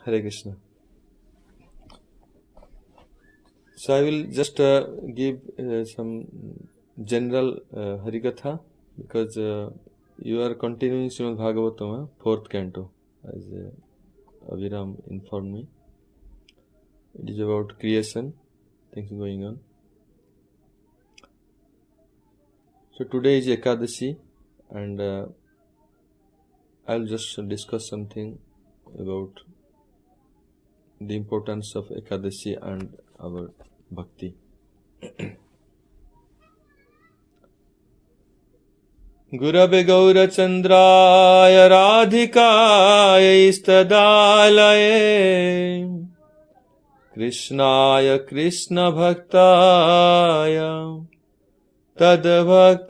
Hare Krishna. So I will just give some general Harikatha, because you are continuing Srimad Bhagavatam, 4th canto, as Aviram informed me. It is about creation, things going on. So today is Ekadashi, and I will just discuss something about the importance of Ekadashi and our Bhakti. Gurave Gaura Chandraya Radhikaya Istadalaye Krishnaya Krishna Bhaktaya Tad Bhaktaya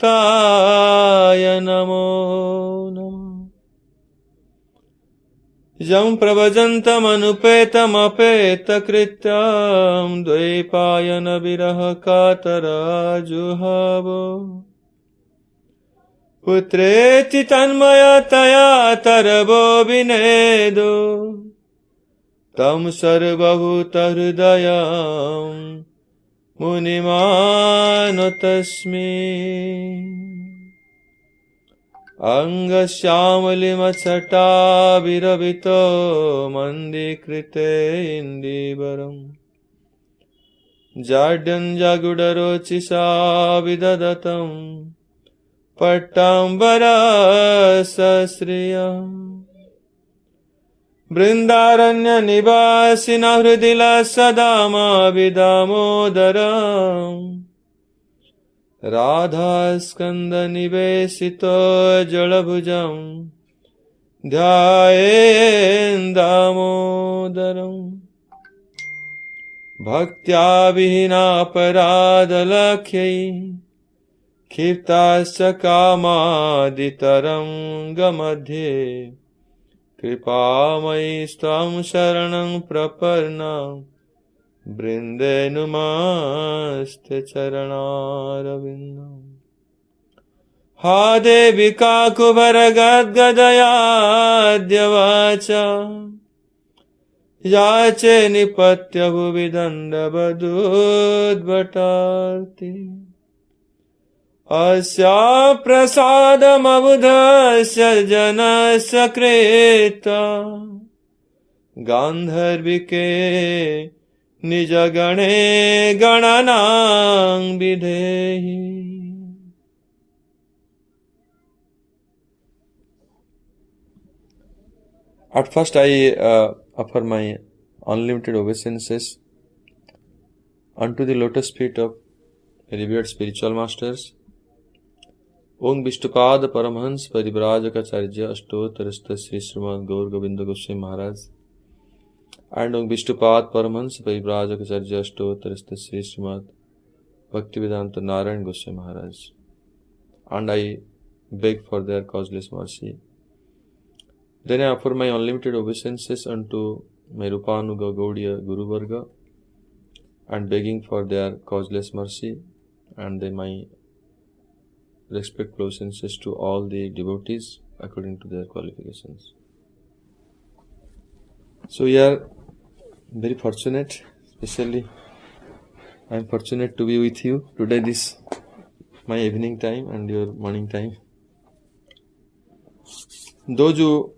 Namo Namo Jam Pravajantam Anupetam Apeta Krityam Dvaipayana Viraha Katara Juhavo Putreti Tanmaya Taya Tarabo Vinedo Tam Sarvabhuta Hridayam Muni Maharaj Anga Shyamali Machata Viravito Mandi Krite Indivaram Jadyan Jagudaro Chisa Vidadatam Patambara Sasriya Brindaranya Nivasina Hridila Sadama Vidamodaram Radha Skanda Nivesito Jalabhujam Dhyayen Damodaram Bhaktya Vihina Paradalakhyi Kirtasya Kamaditaram Gamadhe Kripamai Stam Sharanam Praparnam Brinde Numaste Charanaravindam Ha Devika Kubaragad Gadaya Dhyavacha Yache Nipatya Bhuvidanda Badud Bhatarti Asya Prasadam Abudhasya Janasya Kreta Gandharvike Nijagane Gananang Videhi. At first I offer my unlimited obeisances unto the lotus feet of revered spiritual masters Om Vishtupad Paramhans Parivrajaka Ashtotarasta Sri Srimad Gaur Govinda Goswami Maharaj and Om Vishtupad Paramhans Parivrajaka Ashtotarasta Sri Srimad Bhaktivedanta Narayan Goswami Maharaj, and I beg for their causeless mercy. Then I offer my unlimited obeisances unto my Rupanuga Gaudiya Guru Varga and begging for their causeless mercy, and then my respectful obeisances to all the devotees according to their qualifications. So we are very fortunate, especially I am fortunate to be with you today, this my evening time and your morning time. Those who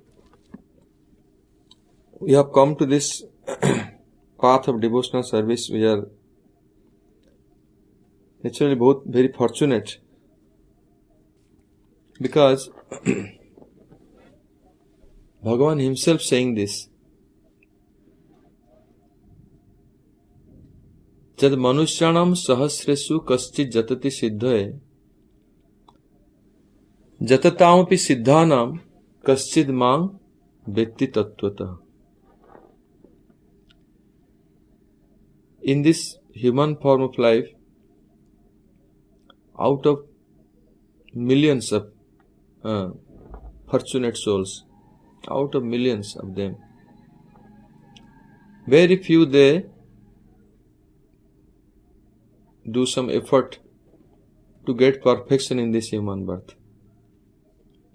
we have come to this path of devotional service, we are naturally both very fortunate, because Bhagavan himself saying this, Jad manushyanam sahasresu kaschid jatati siddhaye jatatampi siddhanam kaschid mang vetti tattvata. In this human form of life, out of millions of fortunate souls, out of millions of them, very few they do some effort to get perfection in this human birth.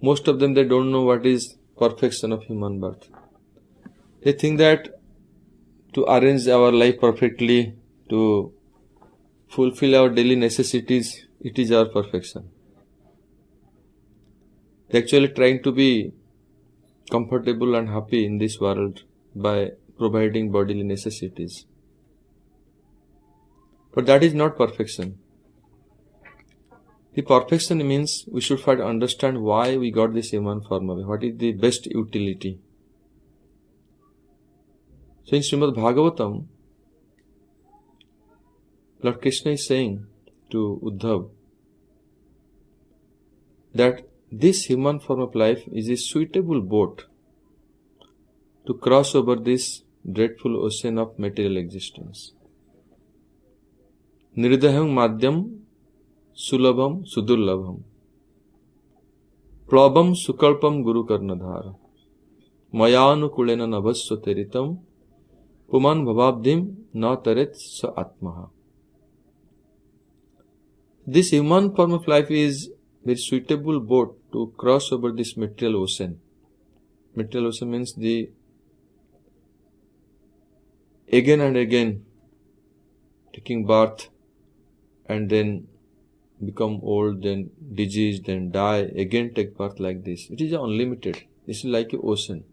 Most of them, they don't know what is perfection of human birth. They think that to arrange our life perfectly, to fulfill our daily necessities, it is our perfection. They're actually trying to be comfortable and happy in this world by providing bodily necessities. But that is not perfection. The perfection means we should try to understand why we got this human form, what is the best utility. So in Srimad Bhagavatam, Lord Krishna is saying to Uddhav that this human form of life is a suitable boat to cross over this dreadful ocean of material existence. Nirdaham madhyam sulabham sudurlabham plabam sukalpam guru karnadhara mayanukulena nabhasya teritam puman bhavabdim na taret sa atmaha. This human form of life is very suitable boat to cross over this material ocean. Material ocean means the again and again taking birth and then become old, then disease, then die, again take birth like this. It is unlimited. This is like an ocean.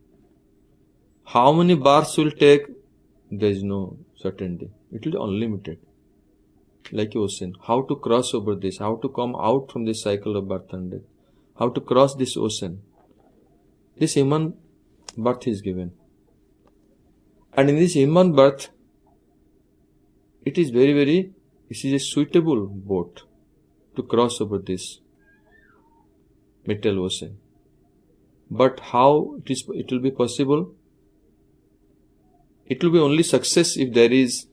How many births will take? There is no certainty. It will be unlimited. Like ocean. How to cross over this? How to come out from this cycle of birth and death? How to cross this ocean? This human birth is given. And in this human birth, it is this is a suitable boat to cross over this material ocean. But how it will be possible? It will be only success if there is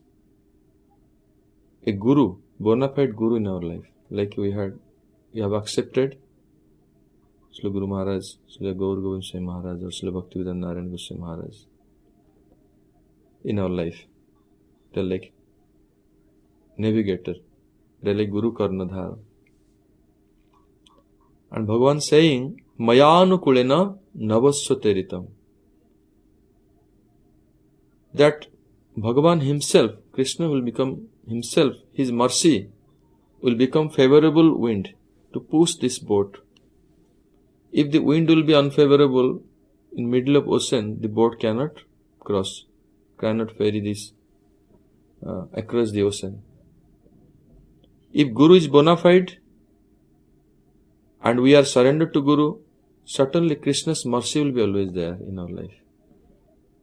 a guru, bona fide guru in our life. Like we have accepted Srila Guru Maharaj, Srila Gaur Govind Swami Maharaj or Srila Bhakti Narayana Goswami Maharaj in our life. They are like navigator. They are like Guru Karnadhara. And Bhagavan saying, Mayanukulena navasya teritam. That Bhagavan himself, Krishna will become himself, his mercy will become favorable wind to push this boat. If the wind will be unfavorable in middle of ocean, the boat cannot cross, cannot ferry this across the ocean. If Guru is bona fide and we are surrendered to Guru, certainly Krishna's mercy will be always there in our life.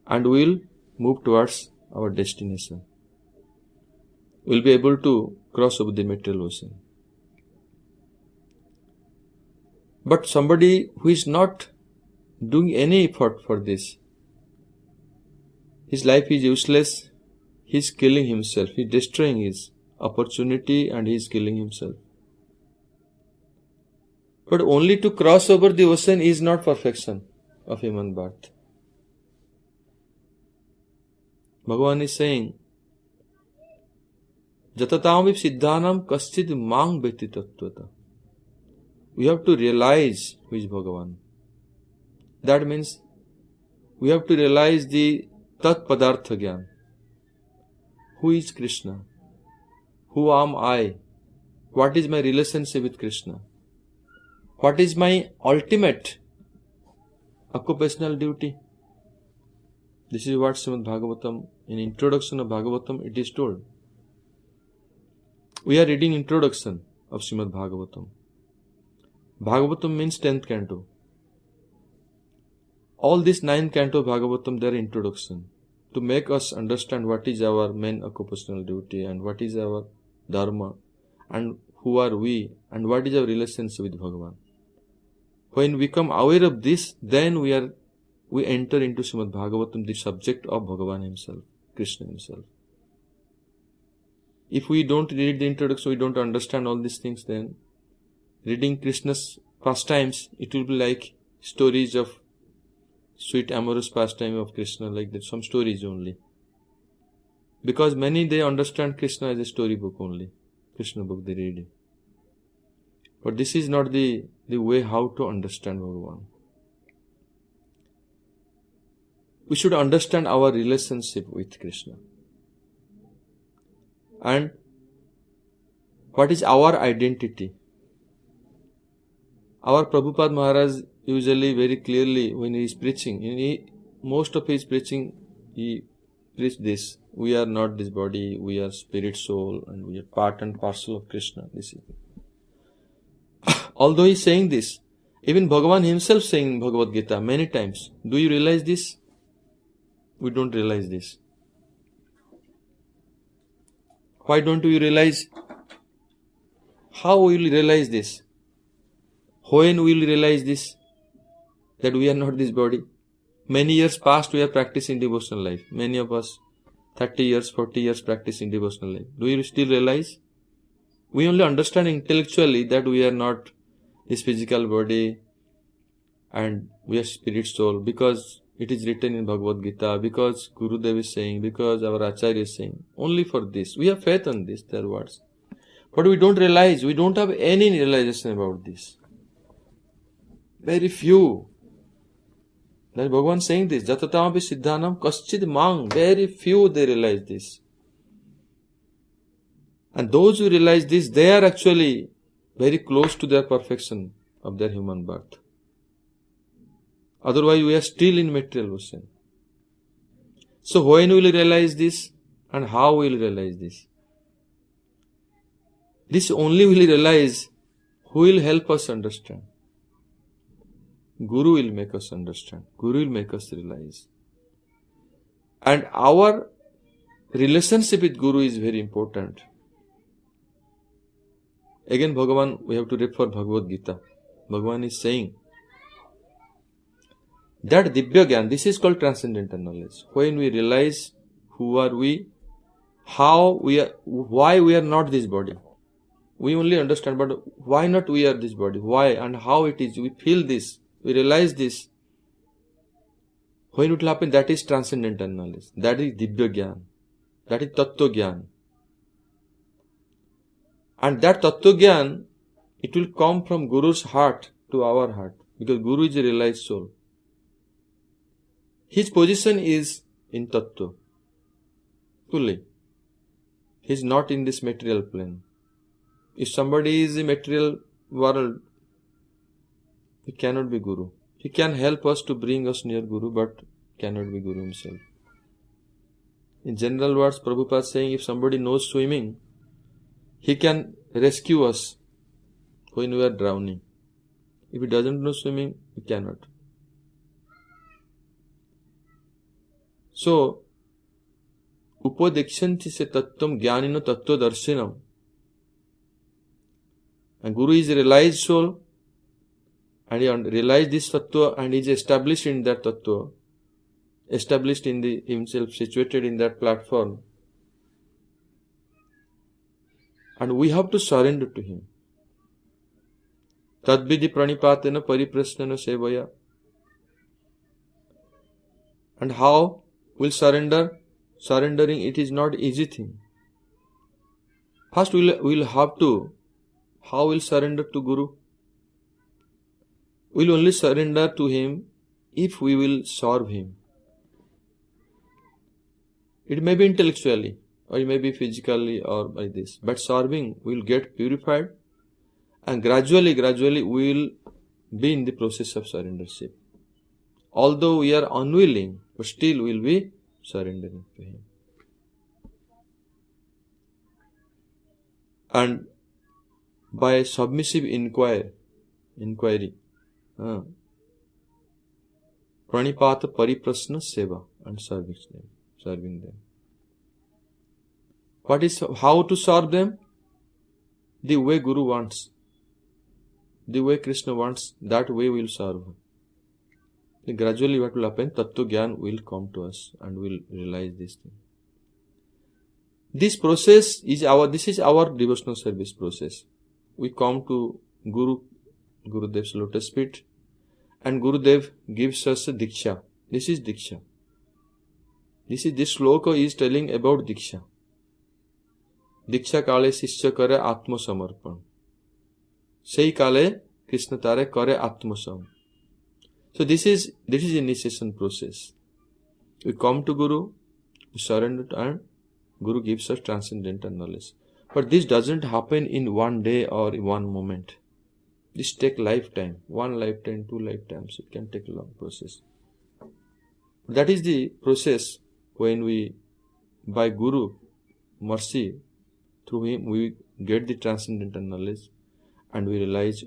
And we will move towards our destination. We will be able to cross over the material ocean. But somebody who is not doing any effort for this, his life is useless, he is killing himself, he is destroying his opportunity and he is killing himself. But only to cross over the ocean is not perfection of human birth. Bhagavan is saying, Jatatamvip siddhanam kaschid mang beti tattvata. We have to realize who is Bhagavan. That means we have to realize the Tat Padartha Gyan. Who is Krishna? Who am I? What is my relationship with Krishna? What is my ultimate occupational duty? This is what Srimad Bhagavatam, in introduction of Bhagavatam, it is told. We are reading introduction of Srimad Bhagavatam. Bhagavatam means 10th canto. All these 9 canto of Bhagavatam, they are introduction to make us understand what is our main occupational duty and what is our dharma and who are we and what is our relationship with Bhagavan. When we become aware of this, then we enter into Srimad Bhagavatam, the subject of Bhagavan himself, Krishna himself. If we don't read the introduction, we don't understand all these things, then reading Krishna's pastimes, it will be like stories of sweet amorous pastime of Krishna, like that, some stories only. Because many, they understand Krishna as a storybook only, Krishna book they read. But this is not the way how to understand Bhagavan. we should understand our relationship with Krishna. And what is our identity? Our Prabhupada Maharaj usually very clearly when he is preaching, most of his preaching, he preached this. We are not this body, we are spirit, soul, and we are part and parcel of Krishna. This is although he is saying this, even Bhagavan himself saying in Bhagavad Gita many times. Do you realize this? We don't realize this. Why don't we realize? How will we realize this? When will we realize this? That we are not this body. Many years past we are practicing devotional life. Many of us 30 years, 40 years practicing devotional life. Do you still realize? We only understand intellectually that we are not this physical body and we are spirit soul because it is written in Bhagavad Gita, because Gurudev is saying, because our Acharya is saying. Only for this. We have faith on this, their words. But we don't realize, we don't have any realization about this. Very few. That is Bhagavan saying this. Jatatamapi siddhanam kaschid mang. Very few they realize this. And those who realize this, they are actually very close to their perfection of their human birth. Otherwise, we are still in material ocean. So, when will we realize this and how will we realize this? This only will realize who will help us understand. Guru will make us understand. Guru will make us realize. And our relationship with Guru is very important. Again, Bhagavan, we have to refer Bhagavad Gita. Bhagavan is saying that Divya Gyan, this is called transcendental knowledge. When we realize who are we, how we are, why we are not this body. We only understand, but why not we are this body? Why and how it is? We feel this. We realize this. When it will happen, that is transcendental knowledge. That is Divya Gyan. That is Tattva Gyan. And that Tattva Gyan, it will come from Guru's heart to our heart. Because Guru is a realized soul. His position is in Tattva. Fully. He is not in this material plane. If somebody is in material world, he cannot be Guru. He can help us to bring us near Guru, but cannot be Guru himself. In general words, Prabhupada is saying, if somebody knows swimming, he can rescue us when we are drowning. If he doesn't know swimming, he cannot. So, Upadikṣanti se tattvam jnanino tattva darshanam. And Guru is a realized soul, and he realized this tattva and is established in that tattva, established in himself, situated in that platform. And we have to surrender to him. Tadvidi pranipatena pariprasnana sevaya. And how will surrender? Surrendering, it is not easy thing. First we'll have to, how will surrender to Guru? We'll only surrender to him if we will serve him. It may be intellectually, or it may be physically, or by this. But serving, we'll get purified, and gradually we will be in the process of surrendership. Although we are unwilling, but still we will be surrendering to him. And by submissive inquiry, pranipata pariprasna seva, and serving them. What is, how to serve them? The way Guru wants, the way Krishna wants, that way we will serve. Gradually what will happen? Tattva Gyan will come to us and we will realize this thing. This process is this is our devotional service process. We come to Gurudev's lotus feet, and Gurudev gives us a Diksha. This is Diksha. This shloka is telling about Diksha. Diksha kale shishya kare atma samarpan. Sei kale Krishna tare kare atma sam. So this is initiation process. We come to Guru, we surrender, and Guru gives us transcendental knowledge. But this doesn't happen in one day or in one moment. This takes lifetime, 1 lifetime, 2 lifetimes. It can take a long process. That is the process when we, by Guru, mercy, through him we get the transcendental knowledge and we realize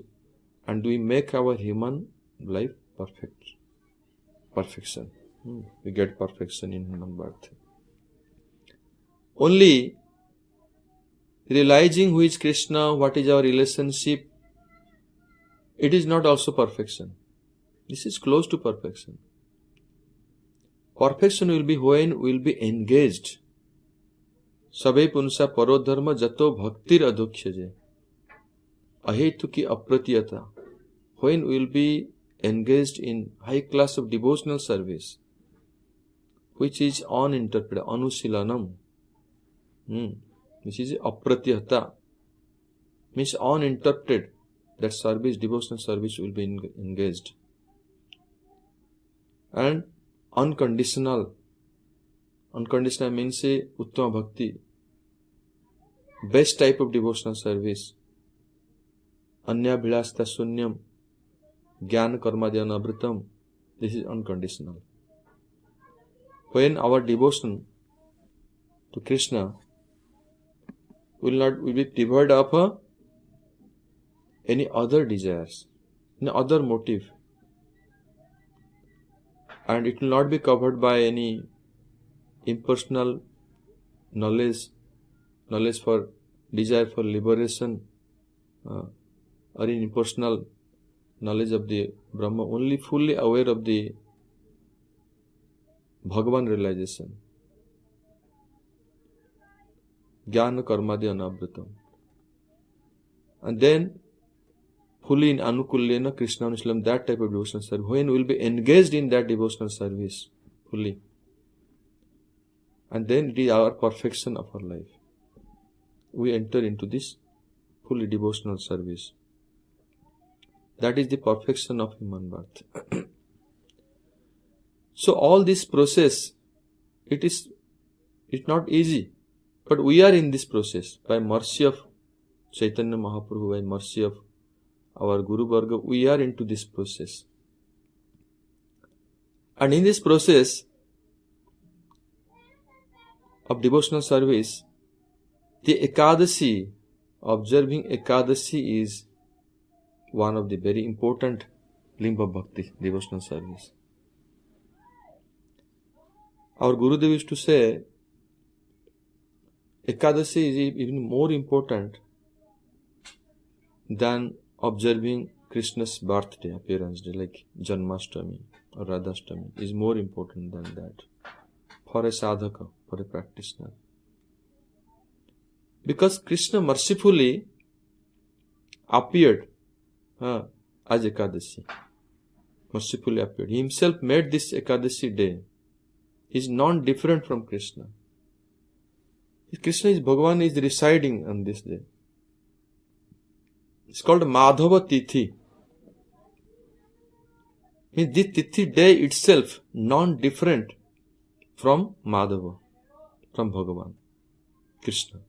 and we make our human life perfection. We get perfection in human birth. Only realizing who is Krishna, what is our relationship, it is not also perfection. This is close to perfection. Perfection will be when we will be engaged. Sabe punsa parodharma jato bhaktir adhukshaje. Ahetuki apratiyata. When we will be engaged in high class of devotional service, which is uninterpreted, anusilanam, which is apratiyata, means uninterpreted, that service, devotional service will be engaged. And unconditional means a uttama bhakti, best type of devotional service. Anya bhilasta sunyam, jnana karmadhyana abritam, this is unconditional. When our devotion to Krishna will be devoid of any other desires, any other motive, and it will not be covered by any impersonal knowledge for desire for liberation, or any impersonal knowledge of the Brahma, only fully aware of the Bhagavan realization. Jnana karmadya anavritam. And then fully in anukulyena Krishna Anushlam, that type of devotional service, when we will be engaged in that devotional service fully, and then it is our perfection of our life. We enter into this fully devotional service. That is the perfection of human birth. So all this process, it's not easy, but we are in this process by mercy of Chaitanya Mahaprabhu, by mercy of our Guru Varga, we are into this process. And in this process of devotional service, the ekadashi, observing ekadashi, is one of the very important limb of bhakti, devotional service. Our Gurudev used to say, ekadashi is even more important than observing Krishna's birthday, appearance day, like Janmashtami or Radhashtami, is more important than that for a sadhaka, for a practitioner. Because Krishna mercifully appeared as Ekadashi. Mercifully appeared. He himself made this Ekadashi day. He is non-different from Krishna. Krishna is Bhagavan, is residing on this day. It's called Madhava Tithi. Means this Tithi day itself non-different from Madhava, from Bhagavan, Krishna.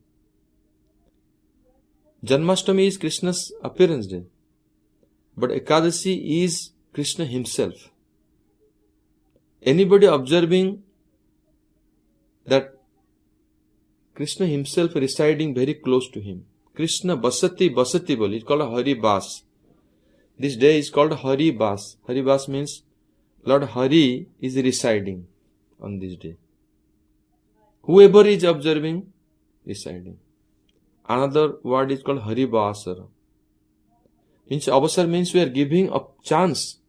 Janmashtami is Krishna's appearance day, but Ekadashi is Krishna himself. Anybody observing that Krishna himself residing very close to him, Krishna basati bol, it's called Hari Bas. This day is called Hari Bas. Hari Bas means Lord Hari is residing on this day. Whoever is observing, residing. Another word is called Hari Basara. Means Avasar means we are giving a chance.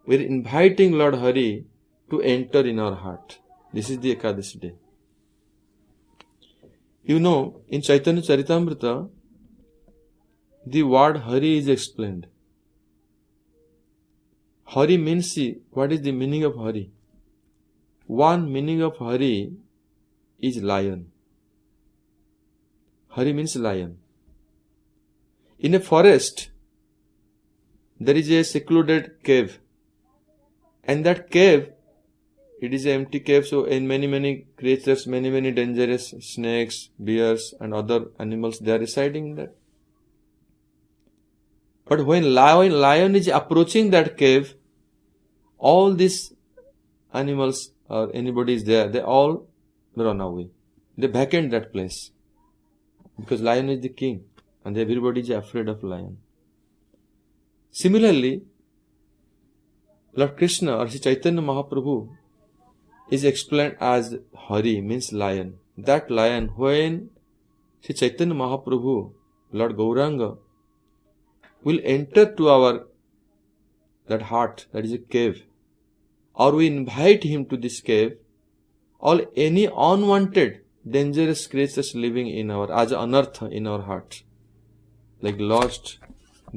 We are inviting Lord Hari to enter in our heart. This is the Ekadashi day. You know, in Chaitanya Charitamrita, the word Hari is explained. Hari means, see, what is the meaning of Hari? One meaning of Hari is lion. Hari means lion. In a forest, there is a secluded cave. And that cave it is an empty cave, so in many creatures, many dangerous snakes, bears and other animals, they are residing there. But when lion is approaching that cave, all these animals or anybody is there, they all run away. They vacate that place. Because lion is the king and everybody is afraid of lion. Similarly, Lord Krishna or Sri Chaitanya Mahaprabhu is explained as Hare, means lion. That lion, when Sri Chaitanya Mahaprabhu, Lord Gauranga, will enter to that heart, that is a cave, or we invite him to this cave, all any unwanted, dangerous creatures living in as anartha in our heart, like lust,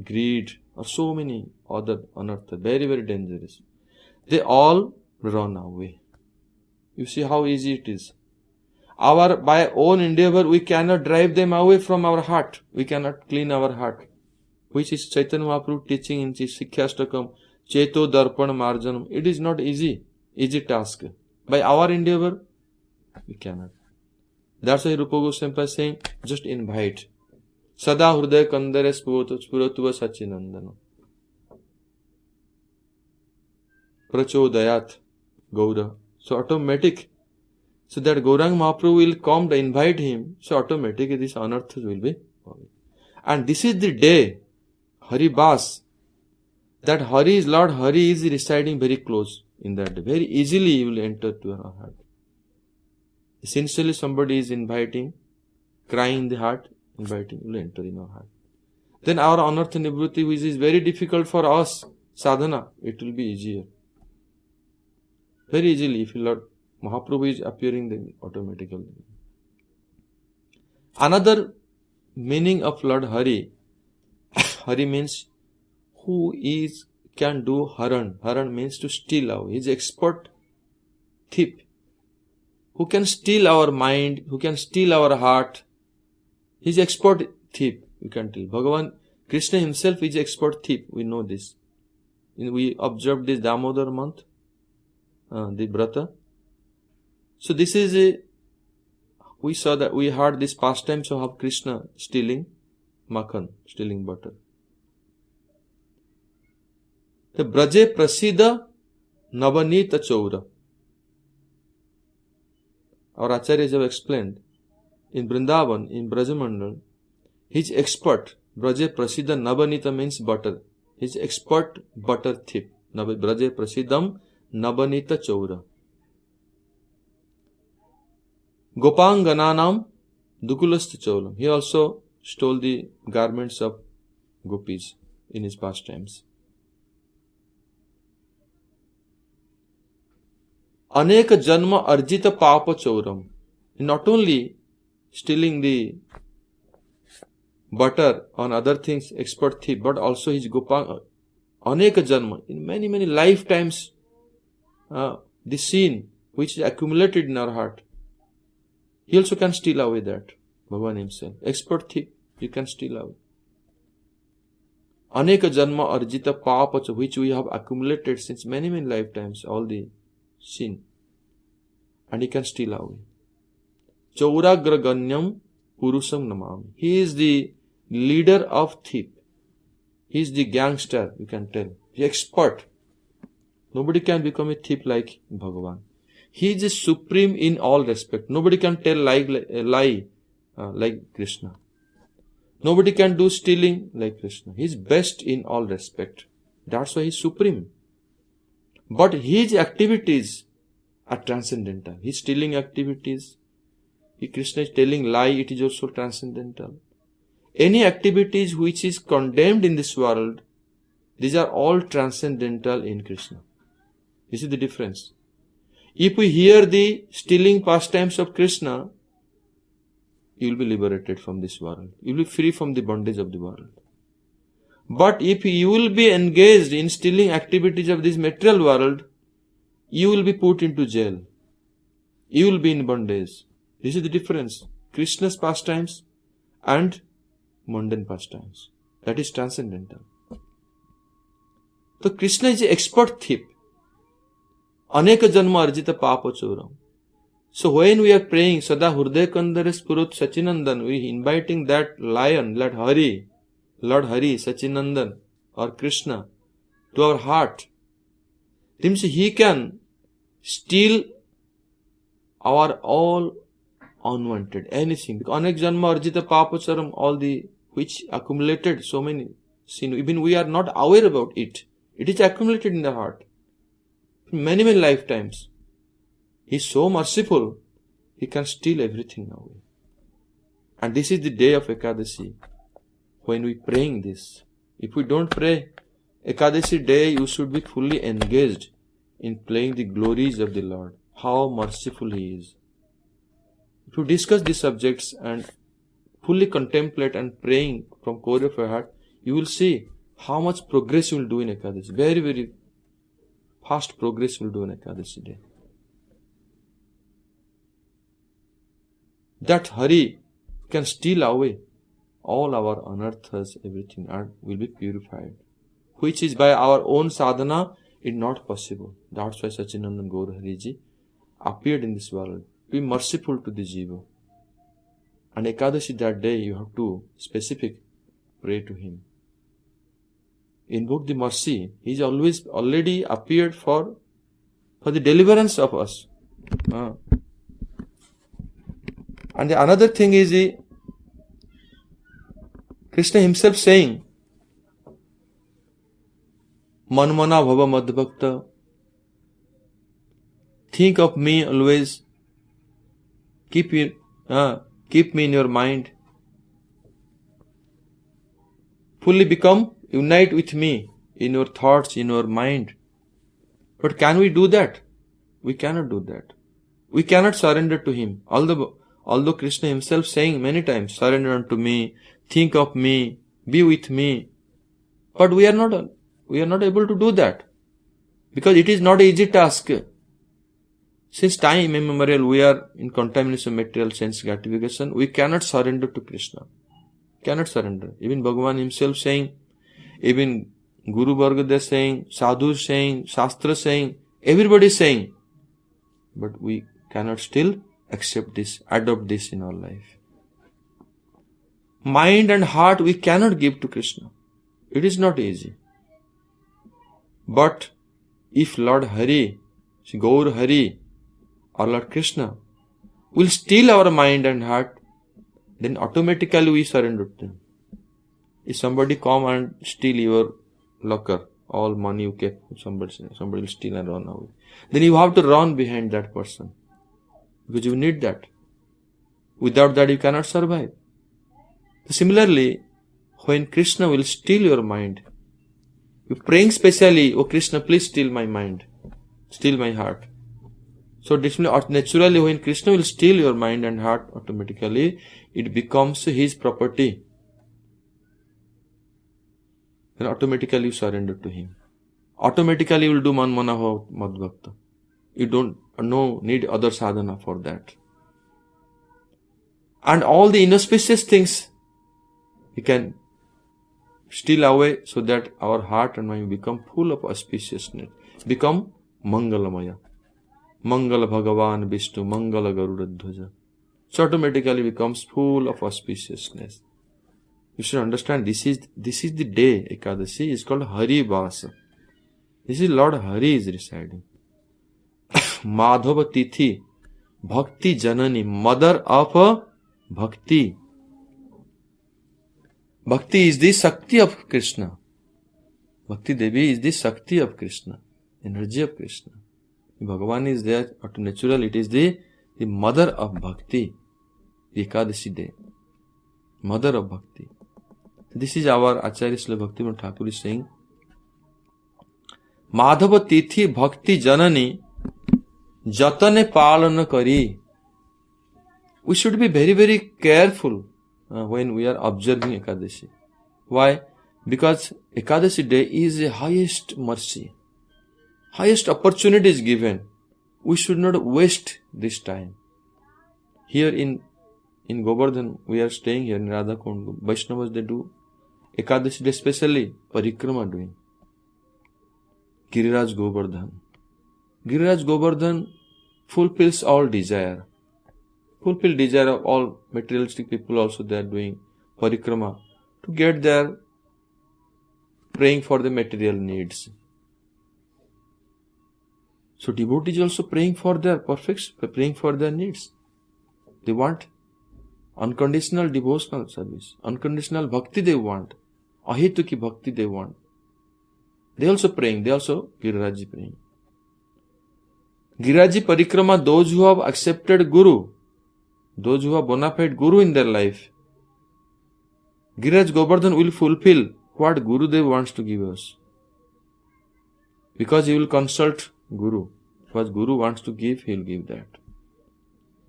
greed, or so many other anartha, very dangerous, they all run away. You see how easy it is. By own endeavor, we cannot drive them away from our heart. We cannot clean our heart. Which is Chaitanya Mahaprabhu teaching in Sikhyastakam, Cheto Darpan Marjanam. It is not easy task. By our endeavor, we cannot. That's why Rupa Goswami is saying, just invite. Sada Hridaya Kandare Spuratuva Sachinandana. Prachodayat Gaura. So automatic. So that Gaurang Mahaprabhu will come to invite him. So automatically this anarthas will be. And this is the day, Haribas, that Lord Hare is residing very close in that day. Very easily you will enter to our heart. Essentially somebody is inviting, crying in the heart, inviting, will enter in our heart. Then our anartha nivrutti, which is very difficult for us, sadhana, it will be easier. Very easily, if Lord Mahaprabhu is appearing, then automatically. Another meaning of Lord Hare, Hare means who can do haran. Haran means to steal away. He is expert thief. Who can steal our mind, who can steal our heart. He is expert thief, you can tell. Bhagavan Krishna himself is expert thief, we know this. We observed this Damodar month, the Brata. So this is we saw that, we heard this pastimes of Krishna stealing makhan, stealing butter. The Braje Prasida Navanita Chaura. Our Acharyas have explained, in Vrindavan, in Brajamandal, he is expert. Braje Prasida Navanita means butter. He is expert butter thief. Braje Prasidam Navanita Chaura. Gopangananam Dukulasta Chaulam. He also stole the garments of gopis in his pastimes. Aneka Janma Arjita Papa Chauram. Not only stealing the butter on other things, expert thief, but also his Gopanga. Aneka Janma, in many lifetimes, the sin which is accumulated in our heart, he also can steal away that. Bhagavan himself. Expert thief, you can steal away. Aneka Janma Arjita Papa, which we have accumulated since many lifetimes, all the sin, and he can steal away. Chauragraganyam Purusam Namam. He is the leader of thief. He is the gangster, you can tell. He is expert. Nobody can become a thief like Bhagavan. He is supreme in all respect. Nobody can tell lie like Krishna. Nobody can do stealing like Krishna. He is best in all respect. That's why he is supreme. But his activities are transcendental. His stealing activities, Krishna is telling lie, it is also transcendental. Any activities which is condemned in this world, these are all transcendental in Krishna. This is the difference. If we hear the stealing pastimes of Krishna, you will be liberated from this world. You will be free from the bondage of the world. But if you will be engaged in stealing activities of this material world, you will be put into jail. You will be in bondage. This is the difference. Krishna's pastimes and mundane pastimes. That is transcendental. So Krishna is an expert thief. Aneka janma arjita papa choram. So when we are praying, Sada Hurday Kandare Spurut Sachinandan, we inviting that lion, Lord Hari, Sachinandan or Krishna to our heart. Means he can steal our all unwanted, anything. Because Anek Janma Arjita Papacharam, all the which accumulated so many sin, even we are not aware about it. It is accumulated in the heart. Many, many lifetimes. He is so merciful, he can steal everything away. And this is the day of Ekadashi, when we praying this. If we don't pray, Ekadashi day, you should be fully engaged in playing the glories of the Lord. How merciful He is. If you discuss these subjects and fully contemplate and praying from core of your heart, you will see how much progress you will do in Ekadashi. Very, very fast progress you will do in Ekadashi day. That Hari can steal away all our anarthas, everything, and will be purified. Which is by our own sadhana, is not possible. That's why Sachinandan Gaur Hariji appeared in this world. Be merciful to the jiva. And Ekadashi that day, you have to specific pray to Him. Invoke the mercy. He is always already appeared for the deliverance of us. And the another thing is Krishna himself saying, Manmana bhava madbhakta. Think of me always. Keep me in your mind. Fully unite with me in your thoughts, in your mind. But can we do that? We cannot do that. We cannot surrender to Him. Although Krishna himself saying many times, surrender unto me, think of me, be with me. But we are not able to do that. Because it is not an easy task. Since time immemorial we are in contamination of material sense gratification, we cannot surrender to Krishna. Cannot surrender. Even Bhagavan himself saying, even Guru Varga saying, Sadhu saying, Shastra saying, everybody saying. But we cannot still accept this, adopt this in our life. Mind and heart we cannot give to Krishna. It is not easy. But if Lord Hari, Gaur Hari, or Lord Krishna will steal our mind and heart, then automatically we surrender to Him. If somebody come and steal your locker, all money you kept, somebody will steal and run away, then you have to run behind that person. Because you need that. Without that you cannot survive. Similarly, when Krishna will steal your mind, you praying specially, oh Krishna, please steal my mind, steal my heart. So naturally when Krishna will steal your mind and heart, automatically it becomes His property. Then automatically you surrender to Him. Automatically you will do manmana madbhakta. You don't need other sadhana for that. And all the inauspicious things He can steal away so that our heart and mind become full of auspiciousness, become mangalamaya. Mangala Bhagavan Vishnu, Mangala Garuda Dhwaja. So automatically becomes full of auspiciousness. You should understand this is the day Ekadashi is called Hari Vasa. This is Lord Hari is residing. Madhava Tithi, Bhakti Janani, mother of Bhakti. Bhakti is the Shakti of Krishna. Bhakti Devi is the Shakti of Krishna, energy of Krishna. Bhagavan is there, natural, it is the mother of Bhakti, the Ekadashi day. Mother of Bhakti. This is our Acharya Srila Bhaktivinoda Thakur is saying, Madhava Tithi Bhakti Janani Jatane Palana Kari. We should be very, very careful when we are observing Ekadashi. Why? Because Ekadashi day is the highest mercy. Highest opportunity is given. We should not waste this time. Here in Govardhan, we are staying here in Radhakund. Vaishnavas, they do Ekadashi day especially parikrama doing. Giriraj Govardhan. Giriraj Govardhan fulfills all desire. Fulfill desire of all materialistic people also. They are doing parikrama to get there, praying for the material needs. So devotees also praying for their perfection, praying for their needs. They want unconditional devotional service, unconditional bhakti they want, ahetuki bhakti they want. They also praying, they also Giriraji praying. Giriraji parikrama, those who have accepted Guru, those who have bona fide Guru in their life, Giriraj Govardhan will fulfill what Gurudev wants to give us. Because he will consult Guru. What Guru wants to give, he will give that.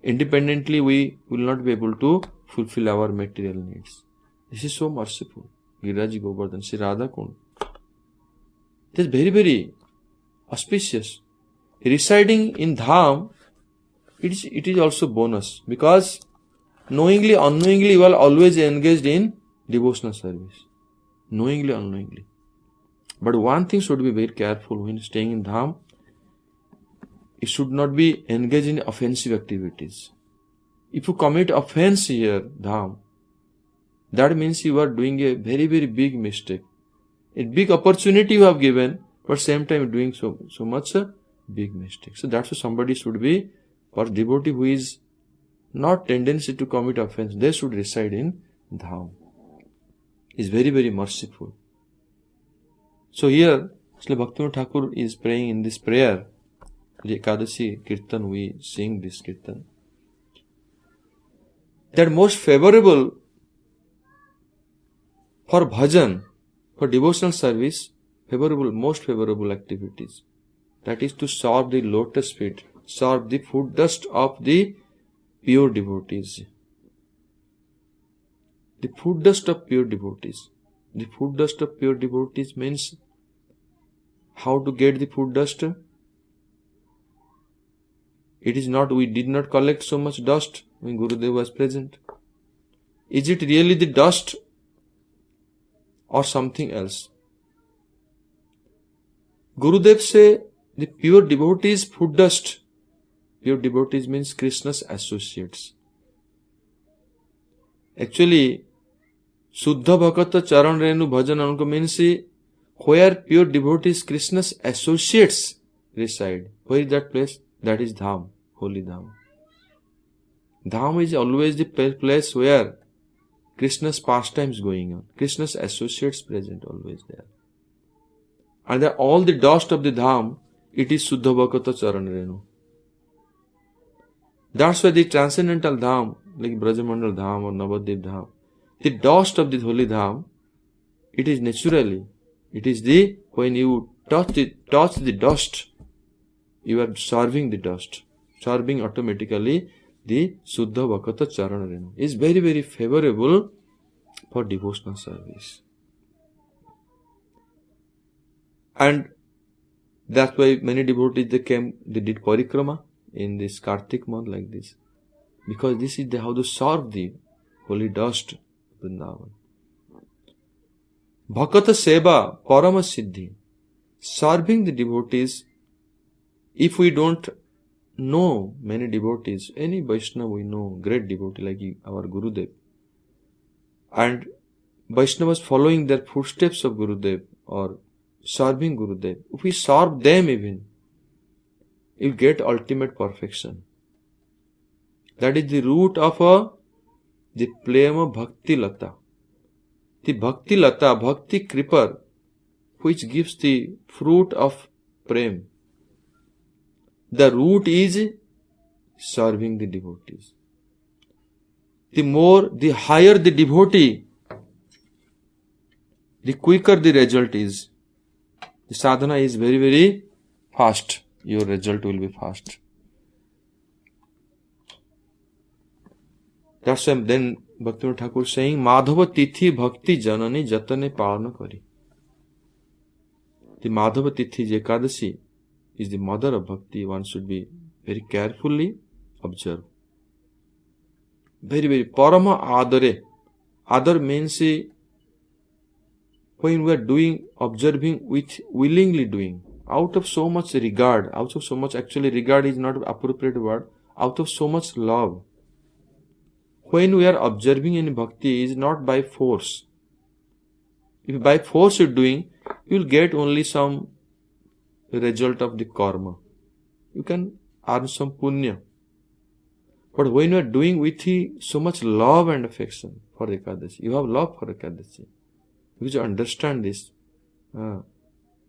Independently, we will not be able to fulfill our material needs. This is so merciful. Giriraj Govardhan, Sri Radhakund. It is very, very auspicious. Residing in dham, it is also bonus, because knowingly, unknowingly, you are always engaged in devotional service. Knowingly, unknowingly. But one thing should be very careful when staying in dham. It should not be engaged in offensive activities. If you commit offense here, dham, that means you are doing a very, very big mistake. A big opportunity you have given, but same time doing so much a big mistake. So that's why somebody should be, for devotee who is not tendency to commit offense, they should reside in dham. Is very, very merciful. So here, Srila Bhaktivinoda Thakur is praying in this prayer, the ekadashi kirtan, we sing this kirtan, that most favorable for bhajan, for devotional service, most favorable activities, that is to serve the lotus feet, serve the foot dust of the pure devotees. The foot dust of pure devotees. The foot dust of pure devotees means how to get the foot dust. It is not, we did not collect so much dust when Gurudev was present. Is it really the dust or something else? Gurudev say the pure devotees foot dust. Pure devotees means Krishna's associates. Actually, Suddha Bhakata Charan Renu Bhajan Anko means where pure devotees, Krishna's associates reside. Where is that place? That is dham, holy dham. Dham is always the place where Krishna's pastimes going on. Krishna's associates present always there. And all the dust of the dham, it is Suddha Bhakata Charan Renu. That's why the transcendental dham, like Brajamandal dham or Navadvip dham, the dust of the holy dham, it is naturally, it is the, when you touch the dust, you are serving the dust, serving automatically the Suddha Bhakata Charana Renu. Is very, very favorable for devotional service. And that's why many devotees, they did parikrama in this Kartik month like this. Because this is how to serve the holy dust of Vrindavan. Bhakata Seva, Parama Siddhi. Serving the devotees. If we don't know many devotees, any Vaishnava we know, great devotee like our Gurudev, and Vaishnavas following their footsteps of Gurudev or serving Gurudev, if we serve them even, you get ultimate perfection. That is the root of the flame of Bhakti Lata. The Bhakti Lata, Bhakti Creeper, which gives the fruit of Prem. The root is serving the devotees. The higher the devotee, the quicker the result is. The sadhana is very, very fast. Your result will be fast. That's why then Bhaktivinoda Thakur saying, Madhava Tithi Bhakti Janani Jatane Palana Kari. The Madhava Tithi, ekadashi, is the mother of bhakti. One should be very carefully observe. Very, very Parama Adare. Adar means when we are doing, observing with willingly doing. out of so much regard, out of so much, actually regard is not appropriate word, out of so much love. When we are observing in bhakti is not by force. If by force you're doing, you will get only some result of the karma. You can earn some punya. But when you are doing with so much love and affection for ekadashi, you have love for ekadashi, because you understand this.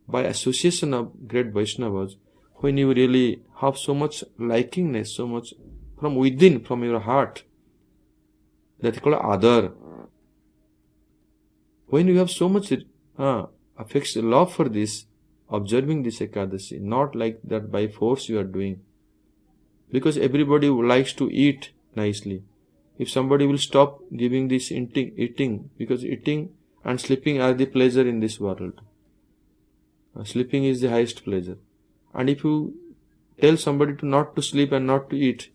By association of great Vaishnavas, when you really have so much likingness, so much from within, from your heart, that is called adar. When you have so much affection, love for this, observing this ekadashi, not like that by force you are doing. Because everybody likes to eat nicely. If somebody will stop giving this eating, because eating and sleeping are the pleasure in this world. Sleeping is the highest pleasure. And if you tell somebody to not to sleep and not to eat,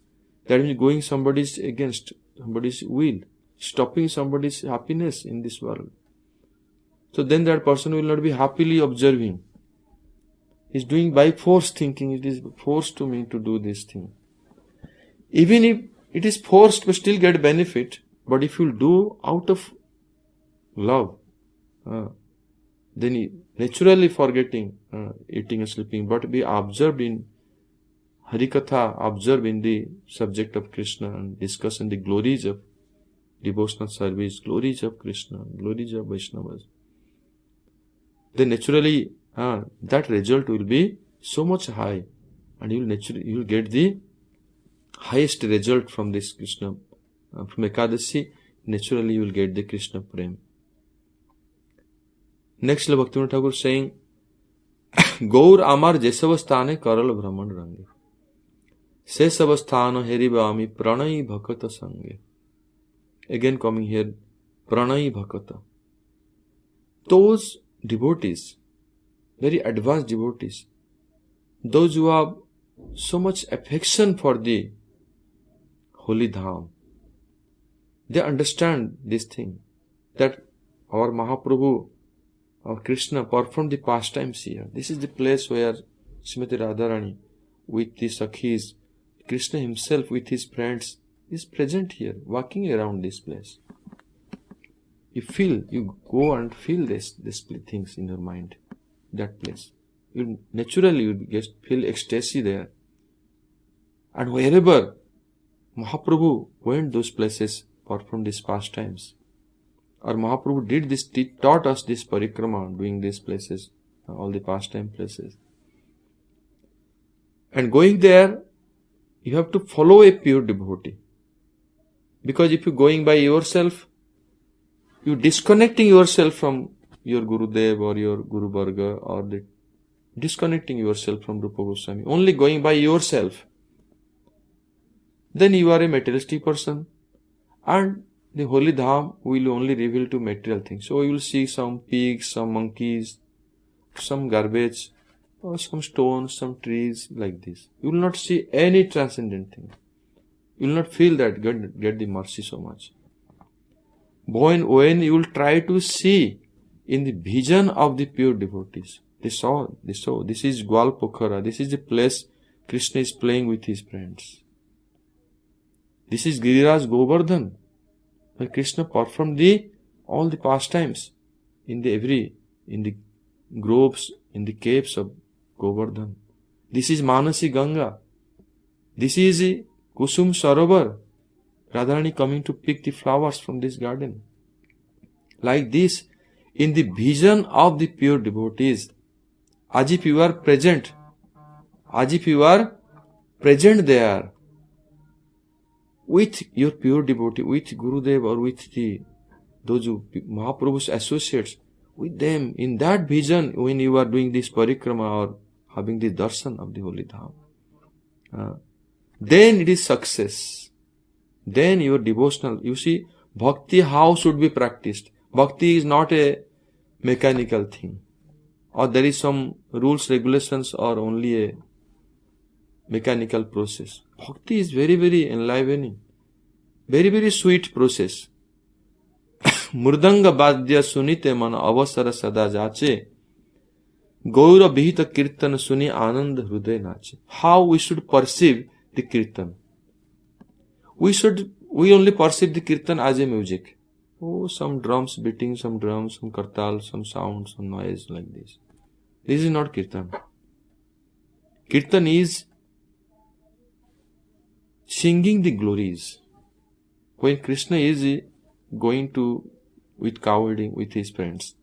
that means going somebody's against somebody's will, stopping somebody's happiness in this world. So then that person will not be happily observing. He is doing by force, thinking it is forced to me to do this thing. Even if it is forced, we still get benefit. But if you do out of love, then he naturally forgetting eating and sleeping, but be observed in Harikatha, observed in the subject of Krishna and discussing the glories of devotional service, glories of Krishna, glories of Vaishnavas. Then naturally that result will be so much high, and you will get the highest result from this Krishna. From Ekadashi, naturally you will get the Krishna Prem. Next, Bhaktivinoda Thakur saying, Gaur amar jesavasthane karal brahman range. Sesavasthano heribami pranai bhakata sange. Again coming here, pranai bhakata. Those devotees, very advanced devotees, those who have so much affection for the holy dham, they understand this thing, that our Mahaprabhu, our Krishna performed the pastimes here. This is the place where Srimati Radharani with the Sakhis, Krishna himself with his friends is present here, walking around this place. You feel, you go and feel these things in your mind, that place. You just feel ecstasy there. And wherever Mahaprabhu went those places, performed these pastimes, or Mahaprabhu did this, taught us this parikrama, doing these places, all the pastime places. And going there, you have to follow a pure devotee. Because if you're going by yourself, you're disconnecting yourself from your Gurudev or your Guru Varga, or disconnecting yourself from Rupa Goswami, only going by yourself. Then you are a materialistic person, and the holy dham will only reveal to material things. So you will see some pigs, some monkeys, some garbage, or some stones, some trees, like this. You will not see any transcendent thing. You will not feel that get the mercy so much. When you will try to see in the vision of the pure devotees, they saw, this is Gwal Pokhara, this is the place Krishna is playing with his friends. This is Giriraj Govardhan, where Krishna performed all the pastimes in the groves, in the caves of Govardhan. This is Manasi Ganga. This is Kusum Sarovar, Radharani coming to pick the flowers from this garden. Like this, in the vision of the pure devotees, as if you are present, there, with your pure devotee, with Gurudev or with those who Mahaprabhu's associates, with them, in that vision, when you are doing this parikrama or having the darshan of the holy dham, then it is success. Then your devotional, you see, bhakti how should be practiced. Bhakti is not a mechanical thing, or there is some rules, regulations, or only a mechanical process. Bhakti is very, very enlivening, very, very sweet process. Murdanga badya sunite man avasara sada jache, Gaura Bihita Kirtan Suni Anand Hruday Nache. How we should perceive the kirtan? We only perceive the kirtan as a music. Oh, some drums beating, some drums, some kartal, some sound, some noise like this. This is not kirtan. Kirtan is singing the glories. When Krishna is going to with cow herding with his friends,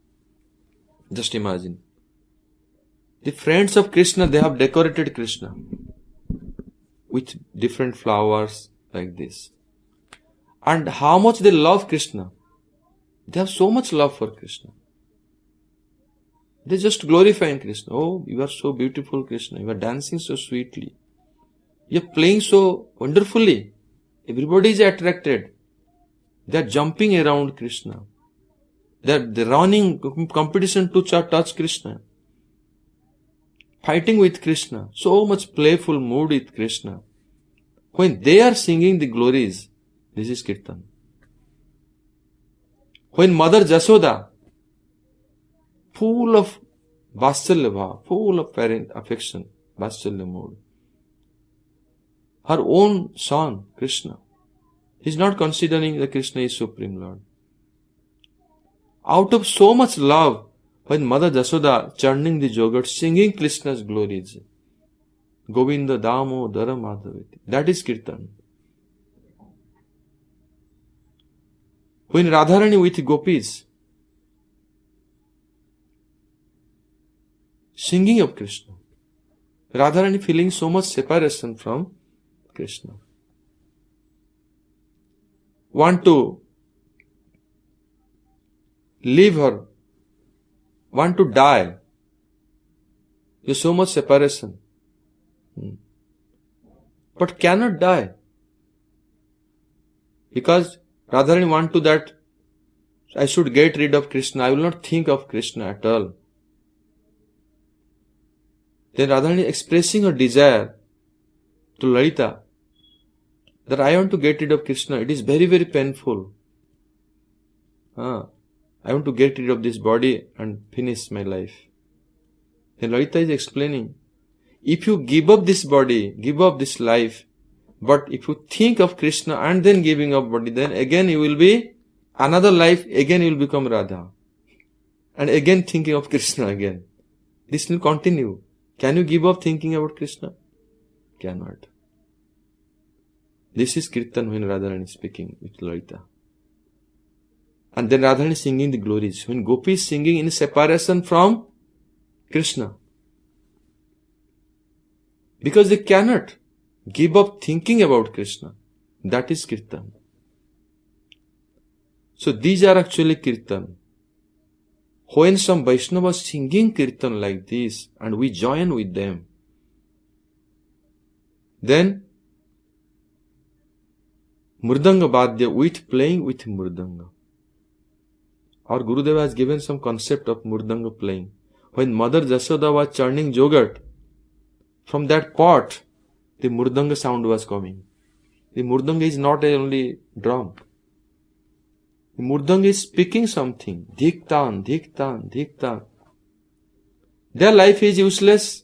just imagine. The friends of Krishna, they have decorated Krishna with different flowers like this. And how much they love Krishna. They have so much love for Krishna. They just glorifying Krishna. Oh, you are so beautiful, Krishna. You are dancing so sweetly. You are playing so wonderfully. Everybody is attracted. They are jumping around Krishna. They are running competition to touch Krishna. Fighting with Krishna. So much playful mood with Krishna. When they are singing the glories, this is kirtan. When Mother Jasoda, full of Vatsalya bhava, full of parent affection, Vatsalya mood, her own son, Krishna, he is not considering that Krishna is Supreme Lord. Out of so much love, when Mother Jasoda churning the yogurt, singing Krishna's glories, Govinda Damo Dara Madhavati, that is kirtan. When Radharani with gopis, singing of Krishna, Radharani feeling so much separation from Krishna, want to leave her, want to die. There's so much separation. But cannot die. Because Radharani want to that I should get rid of Krishna. I will not think of Krishna at all. Then Radharani expressing her desire to Lalita that I want to get rid of Krishna. It is very, very painful. I want to get rid of this body and finish my life. Then Lalita is explaining, if you give up this body, give up this life, but if you think of Krishna and then giving up body, then again you will be another life, again you will become Radha. And again thinking of Krishna again. This will continue. Can you give up thinking about Krishna? Cannot. This is kirtan when Radharani is speaking with Lalita. And then Radharani singing the glories. When Gopi is singing in separation from Krishna. Because they cannot give up thinking about Krishna. That is kirtan. So these are actually kirtan. When some Vaishnavas singing kirtan like this and we join with them, then Murdanga Badya with playing with Murdanga. Our Gurudeva has given some concept of Murdanga playing. When Mother Jasoda was churning yogurt, from that pot, the Murdanga sound was coming. The Murdanga is not only drum. The Murdanga is speaking something. Dhiktan, dhiktan, dhiktan. Their life is useless.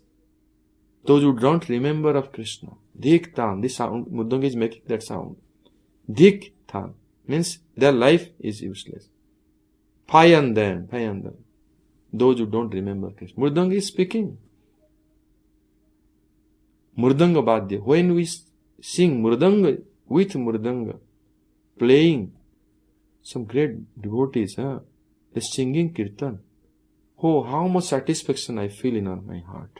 Those who don't remember of Krishna. Dhiktan, the sound, Murdanga is making that sound. Dhiktan means their life is useless. Payan them. Those who don't remember Krishna. Murdanga is speaking. Murdanga Badya. When we sing Murdanga with Murdanga, playing, some great devotees, they're singing kirtan. Oh, how much satisfaction I feel in my heart.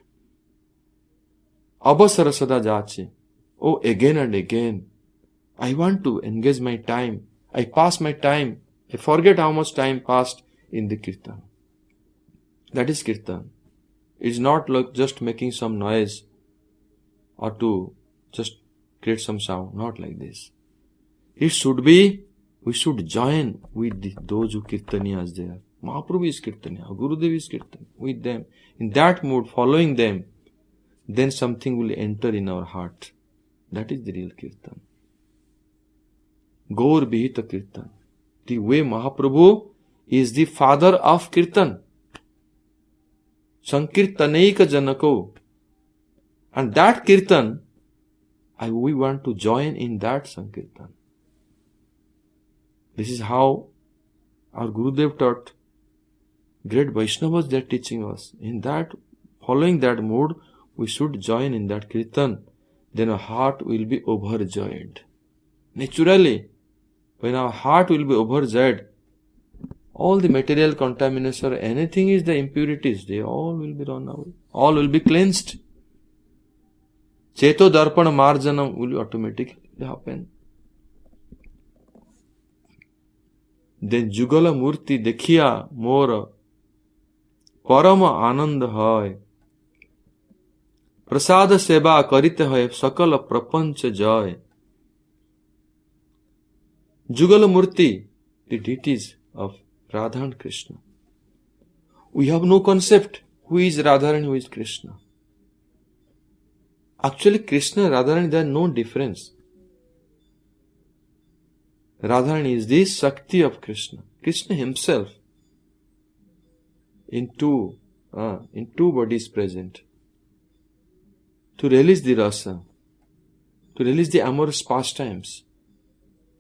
Abasara sada jache. Oh, again and again. I want to engage my time. I pass my time. I forget how much time passed in the kirtan. That is kirtan. It's not like just making some noise or to just create some sound. Not like this. It should be, we should join with those who kirtaniyas there. Mahaprabhu is kirtaniya, Gurudev is kirtan. With them. In that mood, following them, then something will enter in our heart. That is the real kirtan. Gaur Bihita Kirtan. The way Mahaprabhu is the father of kirtan. Sankirtanaika Janako. And that kirtan, we want to join in that Sankirtan. This is how our Gurudev taught. Great Vaishnavas, they are teaching us. In that, following that mood, we should join in that kirtan. Then our heart will be overjoyed. Naturally, when our heart will be overjoyed, all the material contamination or anything is the impurities, they all will be run away. All will be cleansed. Cheto Darpana Marjanam will automatically happen. Then Jugala Murti Dekhiya Mora Parama Ananda Hai Prasada Seba Karite Hai Sakala Prapancha Joy. Jugala Murti, the deities of Radha and Krishna. We have no concept who is Radha and who is Krishna. Actually, Krishna and Radharani, there is no difference. Radharani is the Shakti of Krishna. Krishna himself in two bodies present. To release the rasa, to release the amorous pastimes.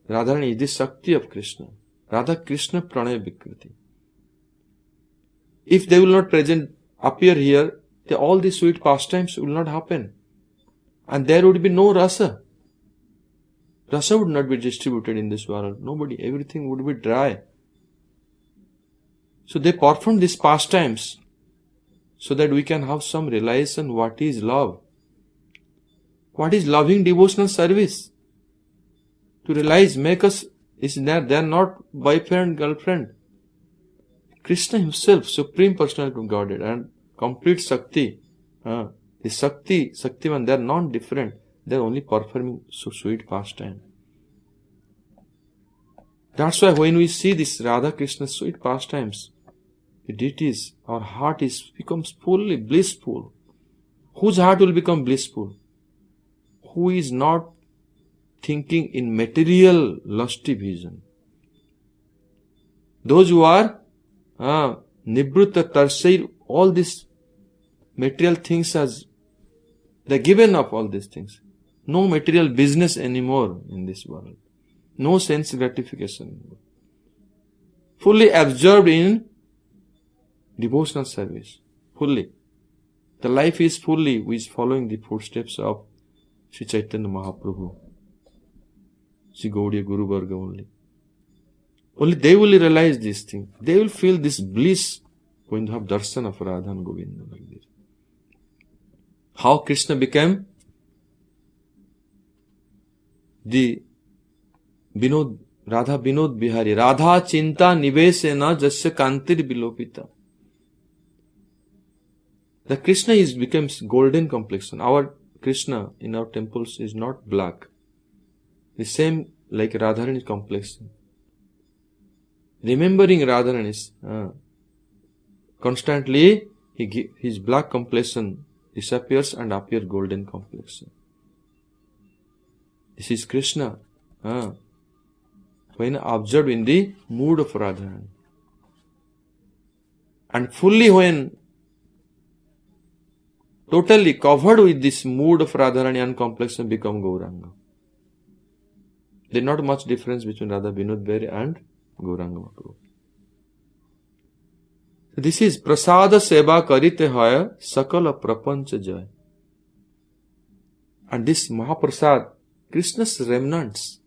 Radharani is the Shakti of Krishna. Radha Krishna Pranaya Vikriti. If they will not appear here, then all the sweet pastimes will not happen. And there would be no rasa. Rasa would not be distributed in this world. Nobody, everything would be dry. So they perform these pastimes so that we can have some realization what is love. What is loving devotional service? To realize, make us, they are not boyfriend, girlfriend. Krishna himself, Supreme Personality of Godhead and complete Shakti. The Shaktiman, they are non-different. They are only performing so sweet pastime. That's why when we see this Radha Krishna sweet pastimes, the deities, our heart becomes fully blissful. Whose heart will become blissful? Who is not thinking in material lusty vision. Those who are Nibruta Tarsair, all these material things as they're given up all these things. No material business anymore in this world. No sense gratification anymore. Fully absorbed in devotional service. Fully. The life is fully following the footsteps of Sri Chaitanya Mahaprabhu. Sri Gaudiya Guru Varga only. Only they will realize this thing. They will feel this bliss when they have darshan of Radha and Govinda like this. How Krishna became the Radha Binod Bihari. Radha Chinta Nivesena Jasya Kantir Bilopita. The Krishna becomes golden complexion. Our Krishna in our temples is not black. The same like Radharani's complexion. Remembering Radharani's constantly his black complexion disappears and appears golden complexion. This is Krishna when observed in the mood of Radharani. And fully when totally covered with this mood of Radharani and complexion become Gauranga. There is not much difference between Radha Binod Bihari and Gauranga Mahaprabhu. So this is Prasada Seva Karite Haya Sakala Prapancha Jaya. And this Mahaprasad, Krishna's remnants,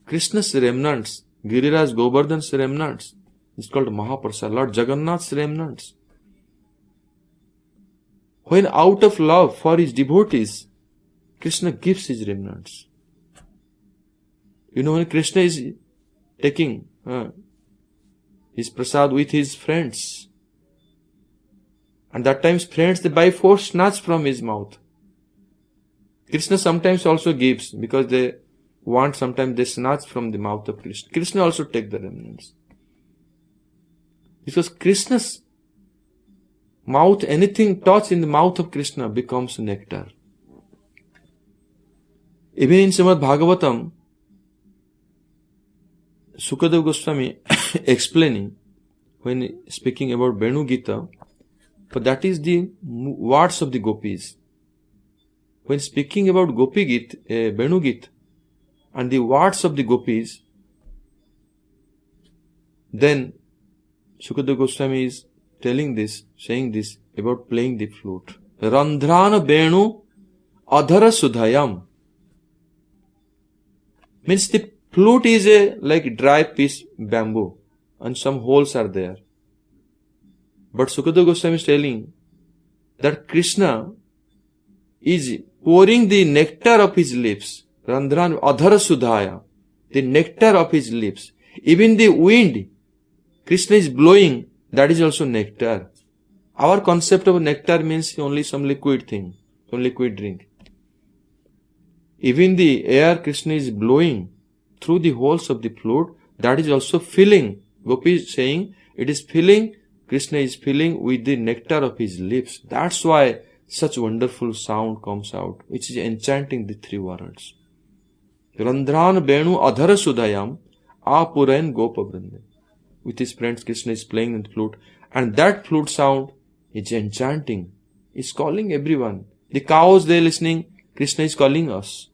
Giriraj Govardhan's remnants, is called Mahaprasad, Lord Jagannath's remnants. When out of love for his devotees, Krishna gives his remnants. You know, when Krishna is taking his prasad with his friends, and that times friends they by force snatch from his mouth. Krishna sometimes also gives because they want, sometimes they snatch from the mouth of Krishna. Krishna also take the remnants. Because Krishna's mouth, anything touched in the mouth of Krishna becomes nectar. Even in Srimad Bhagavatam, Sukadeva Goswami explaining, when speaking about Venu Gita, But that is the words of the gopis. When speaking about Gopi Git, Venu Git, and the words of the gopis, then Sukadeva Goswami is telling this, saying this about playing the flute. Randhrana Venu Adhara Sudhayam. Means the flute is a like dry piece bamboo and some holes are there. But Sukadeva Goswami is telling that Krishna is pouring the nectar of his lips. Randhran Adhara Sudhaya. The nectar of his lips. Even the wind Krishna is blowing, that is also nectar. Our concept of nectar means only some liquid thing, some liquid drink. Even the air Krishna is blowing through the holes of the flute, that is also filling. Gopi is saying, it is filling, Krishna is filling with the nectar of his lips. That's why such wonderful sound comes out, which is enchanting the three worlds. Randhran Venu Adhara Sudhayam Apurayan Gopa Vrinde. With his friends, Krishna is playing on the flute, and that flute sound is enchanting. Is calling everyone. The cows, they are listening, Krishna is calling us.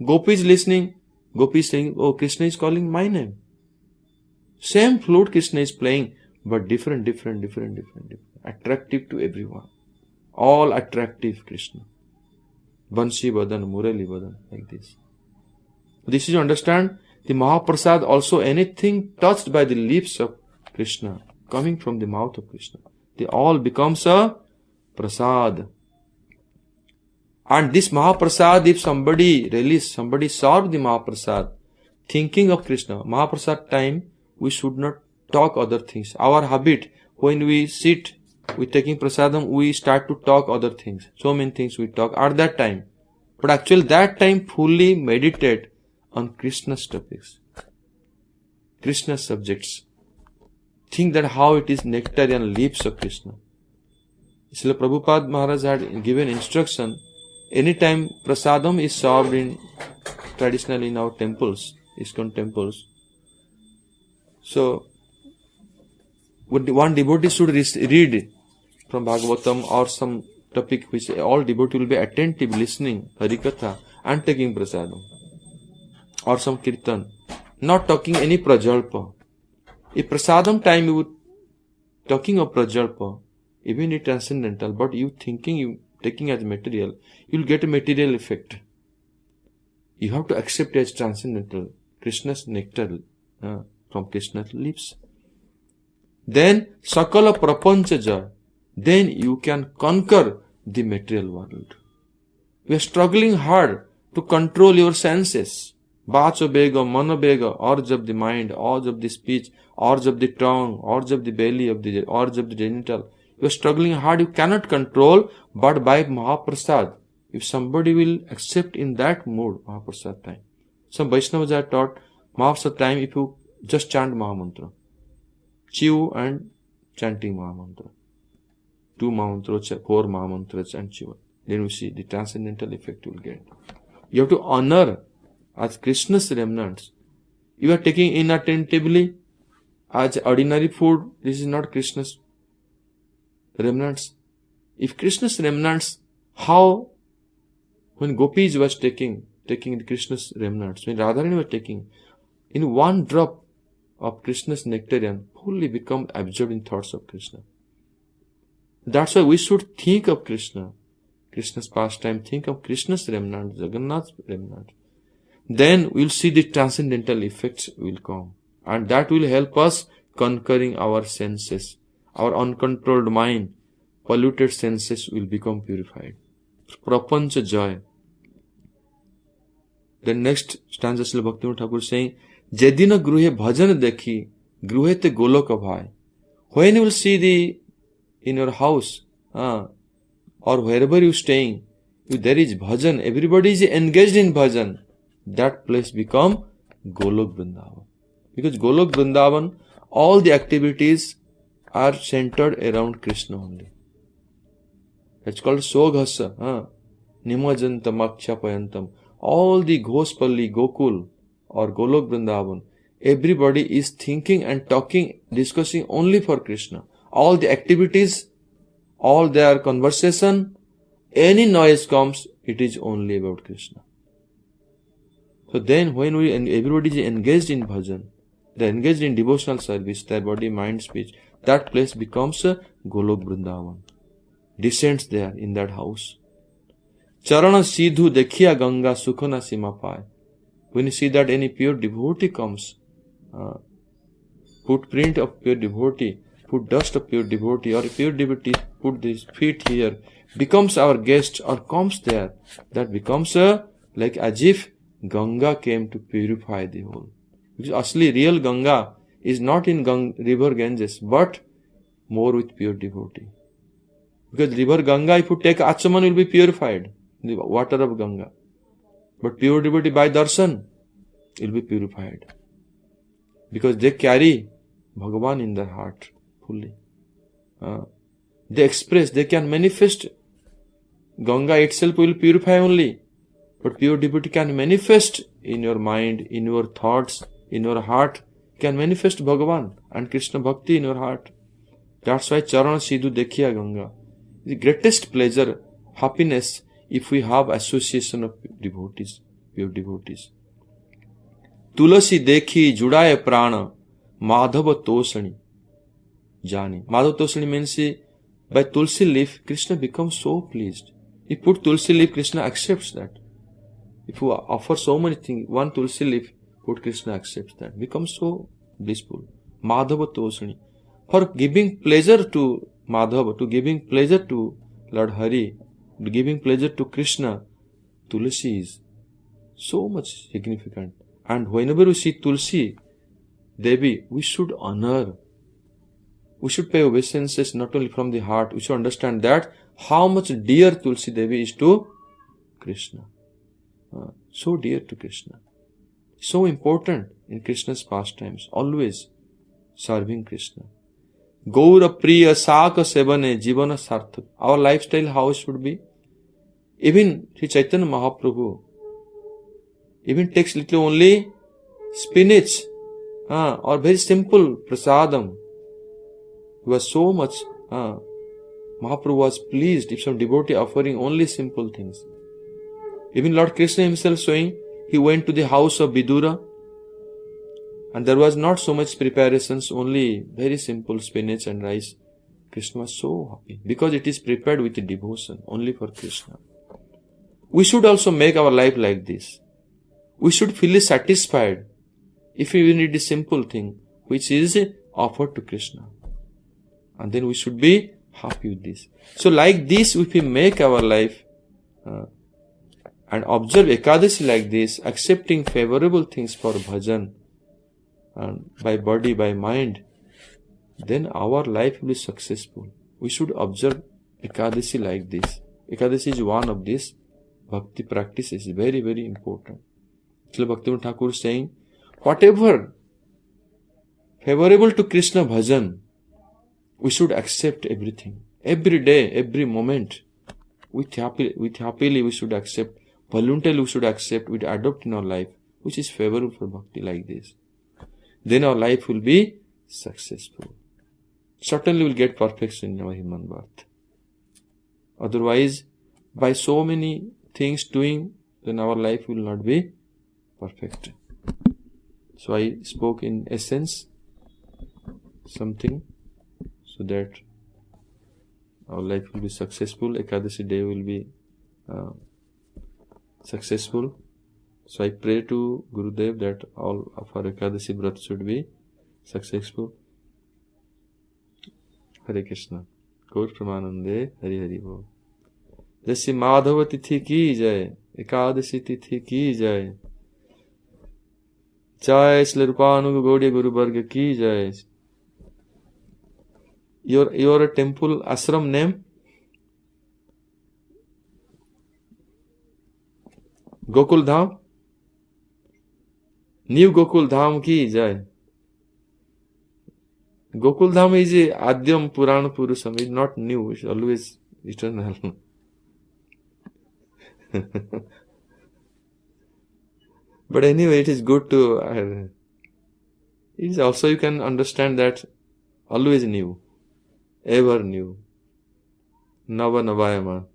Gopi is listening, Gopi is saying, oh, Krishna is calling my name. Same flute Krishna is playing, but different. Attractive to everyone. All attractive Krishna. Bansi Vadan, Murali Vadan, like this. This is to understand the mahaprasad, also anything touched by the lips of Krishna, coming from the mouth of Krishna, they all becomes a prasad. And this mahaprasad, if somebody served the mahaprasad, thinking of Krishna, mahaprasad time, we should not talk other things. Our habit, when we sit with taking prasadam, we start to talk other things. So many things we talk at that time. But actually that time fully meditate on Krishna's topics, Krishna's subjects. Think that how it is nectar and lips of Krishna. Srila Prabhupada Maharaj had given instruction, anytime prasadam is served in traditionally in our temples, Iskcon temples. So, one devotee should read from Bhagavatam or some topic which all devotees will be attentive, listening, Harikatha, and taking prasadam. Or some kirtan. Not talking any prajalpa. If prasadam time you talking of prajalpa, even it transcendental, but you thinking, you taking as material, you will get a material effect. You have to accept as transcendental, Krishna's nectar from Krishna's lips. Then sakala prapancha jaya. Then you can conquer the material world. We are struggling hard to control your senses. Bacho bega, mano bega, urge of the mind, urge of the speech, urge of the tongue, urge of the belly, urge of the genital. You are struggling hard, you cannot control, but by mahaprasad, if somebody will accept in that mood, mahaprasad time. Some Vaishnavas are taught, mahaprasad time, if you just chant mahamantra. Chew and chanting mahamantra. 2 mahamantras, 4 mahamantras and chew. Then you see the transcendental effect you will get. You have to honor as Krishna's remnants. You are taking inattentively as ordinary food. This is not Krishna's remnants. If Krishna's remnants, how when gopis was taking the Krishna's remnants, when Radharani was taking, in one drop of Krishna's nectarian, fully become absorbed in thoughts of Krishna. That's why we should think of Krishna, Krishna's pastime, think of Krishna's remnants, Jagannath's remnants. Then we will see the transcendental effects will come. And that will help us conquering our senses. Our uncontrolled mind, polluted senses will become purified. Prapancha joy. The next stanza Srila Bhakti Thakur saying, Jedina gruhe bhajan dekhi, gruhe te goloka bhai. When you will see in your house, or wherever you staying, if there is bhajan, everybody is engaged in bhajan, that place become Golok Vrindavan. Because Golok Vrindavan, all the activities are centered around Krishna only. It's called Soghasa, Nimajantam Akshapayantam. All the Ghospalli, Gokul or Golok Vrindavan, everybody is thinking and talking, discussing only for Krishna. All the activities all their conversation, any noise comes, it is only about Krishna. So then when everybody is engaged in bhajan, they are engaged in devotional service, their body, mind, speech, that place becomes a Golok Vrindavan. Descends there in that house. Charana Sidhu Dekhiya Ganga Sukhana Sima Pai. When you see that any pure devotee comes, put print of pure devotee, put dust of pure devotee, or a pure devotee put his feet here, becomes our guest or comes there, that becomes like as if Ganga came to purify the whole. Because actually real Ganga is not in river Ganges, but more with pure devotee. Because river Ganga, if you take Achaman, will be purified, the water of Ganga. But pure devotee by darshan will be purified. Because they carry Bhagavan in their heart fully. They express, they can manifest. Ganga itself will purify only. But pure devotee can manifest in your mind, in your thoughts, in your heart, can manifest Bhagavan and Krishna Bhakti in your heart. That's why Charana Sidhu Dekhiya Ganga. The greatest pleasure, happiness, if we have association of devotees, pure devotees. Tulasi Dekhi Judaye Prana Madhava Tosani Jani. Madhava Tosani means by Tulsi leaf, Krishna becomes so pleased. If you put Tulsi leaf, Krishna accepts that. If you offer so many things, one Tulsi leaf, put Krishna accepts that. Becomes so blissful. Madhava Tosani. For giving pleasure to Madhava, to giving pleasure to Lord Hari, to giving pleasure to Krishna, Tulsi is so much significant. And whenever we see Tulsi Devi, we should honor. We should pay obeisances not only from the heart. We should understand that how much dear Tulsi Devi is to Krishna. So dear to Krishna. So important in Krishna's pastimes. Always serving Krishna. Gaura Priya Saka Sevane Jivana Sarthak. Our lifestyle, how it should be. Even Sri Chaitanya Mahaprabhu even takes little only spinach or very simple prasadam. He was so much, Mahaprabhu was pleased if some devotee offering only simple things. Even Lord Krishna himself showing, he went to the house of Vidura and there was not so much preparations, only very simple spinach and rice. Krishna was so happy because it is prepared with devotion only for Krishna. We should also make our life like this. We should feel satisfied if we need a simple thing which is offered to Krishna. And then we should be happy with this. So like this, if we make our life and observe ekadashi like this, accepting favorable things for bhajan, and by body, by mind, then our life will be successful. We should observe ekadashi like this. Ekadashi is one of these bhakti practices, very, very important. Srila Bhaktivinoda Thakur is saying, whatever favorable to Krishna bhajan, we should accept everything. Every day, every moment, with happily we should accept, voluntarily we should accept, we adopt in our life, which is favorable for bhakti like this. Then our life will be successful. Certainly we will get perfection in our human birth. Otherwise, by so many things doing, then our life will not be perfect. So I spoke in essence something so that our life will be successful. Ekadashi day will be successful. So I pray to Gurudev that all of our Ekadashi Vrat should be successful. Hare Krishna. Gaur Pramanande. Hari Hari Bol. Jai Madhava Tithi ki jai. Ekadashi Tithi ki jai. Jai Srila Rupanuga Gaudiya Guru Varga ki jai. Your temple ashram name? Gokul Dham? New Gokul Dham ki jai. Gokul Dham is a Adyam Purana Purusam. It's not new. It's always eternal. But anyway, it is good to... it is also you can understand that always new. Ever new. Nava Navayama.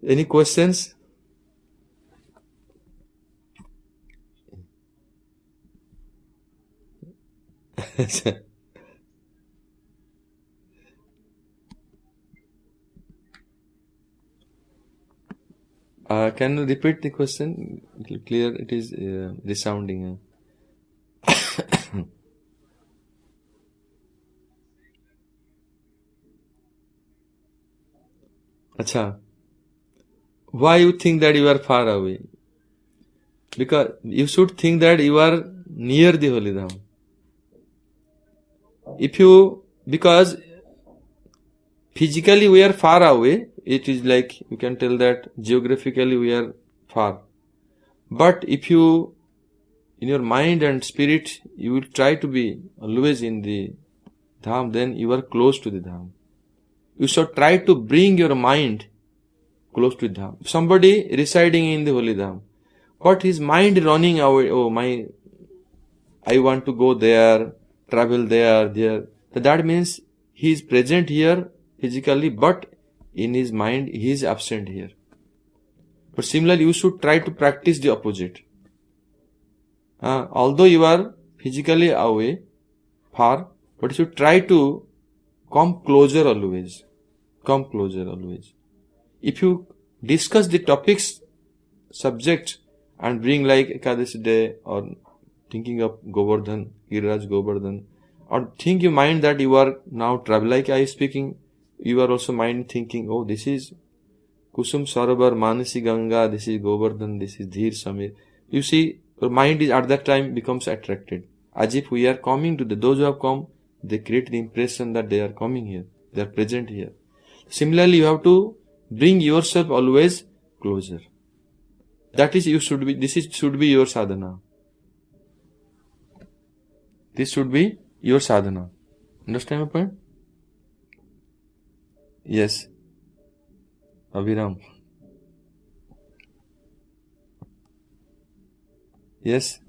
Any questions? Can you repeat the question? Clear, it is resounding. Acha. Why you think that you are far away? Because you should think that you are near the Holy Dham. Because physically we are far away, it is like you can tell that geographically we are far. But if you, in your mind and spirit, you will try to be always in the Dham, then you are close to the Dham. You should try to bring your mind close to the Dham. Somebody residing in the Holy Dham, but his mind running away, I want to go there, travel there. So that means he is present here physically, but in his mind he is absent here. But similarly, you should try to practice the opposite. Although you are physically away, far, but you should try to come closer always. If you discuss the topics, subject, and bring like Ekadashi day or thinking of Govardhan, Giriraj Govardhan, or think your mind that you are now travel, like I speaking, you are also mind thinking, oh, this is Kusum Sarovar, Manasi Ganga, this is Govardhan, this is Dhir Samir. You see, your mind is at that time becomes attracted. As if we are coming to those who have come, they create the impression that they are coming here, they are present here. Similarly, you have to bring yourself always closer. That is, should be your sadhana. This should be your sadhana. Understand my point? Yes. Abhiram. Yes.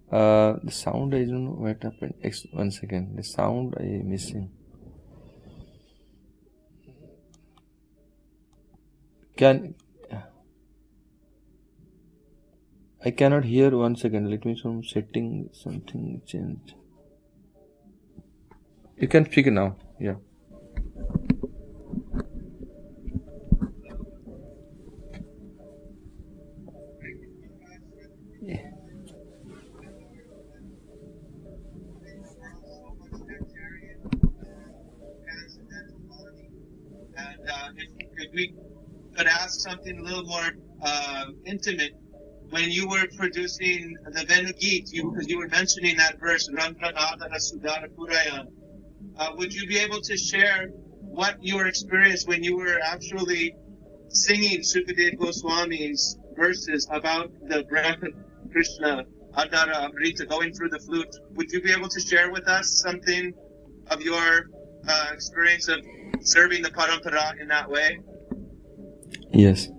The sound, I don't know what happened. One second. The sound I am missing. I cannot hear. 1 second. Let me some setting something changed. You can speak now. Yeah. If we could ask something a little more intimate, when you were producing the Venu Geet, because you were mentioning that verse, Rangranadana Sudara Purayan, would you be able to share what your experience when you were actually singing Sukadeva Goswami's verses about the breath of Krishna, Adara Amrita, going through the flute? Would you be able to share with us something of your experience of serving the parampara in that way? Yes.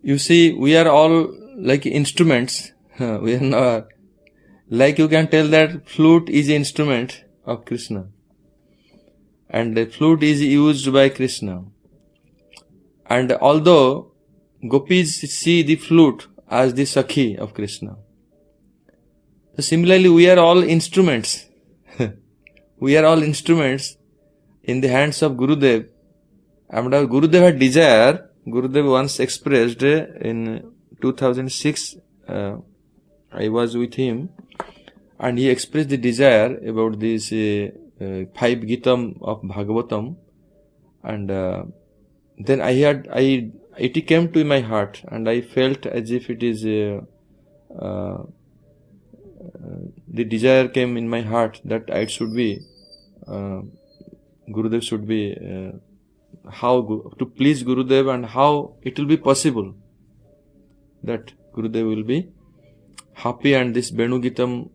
You see, we are all like instruments. We are not, like you can tell that flute is an instrument of Krishna. And the flute is used by Krishna. And although gopis see the flute as the Sakhi of Krishna, so similarly we are all instruments. We are all instruments in the hands of Gurudev. And Gurudev had desire. Gurudev once expressed in 2006, I was with him, and he expressed the desire about this 5 Gitam of Bhagavatam, and then it came to my heart, and I felt as if it is the desire came in my heart that it should be Gurudev should be how to please Gurudev, and how it will be possible that Gurudev will be happy and this Venu Gitam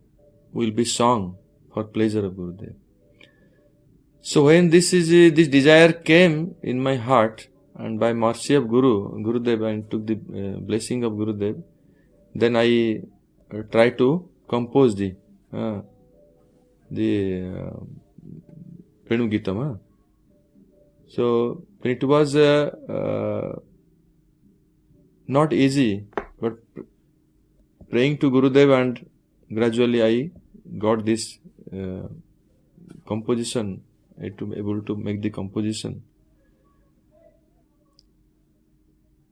will be sung for pleasure of Gurudev. So when this desire came in my heart, and by mercy of Gurudev, I took the blessing of Gurudev, then I try to compose the Venu Gitam. So it was not easy, but praying to Gurudev, and gradually I got this composition, to be able to make the composition.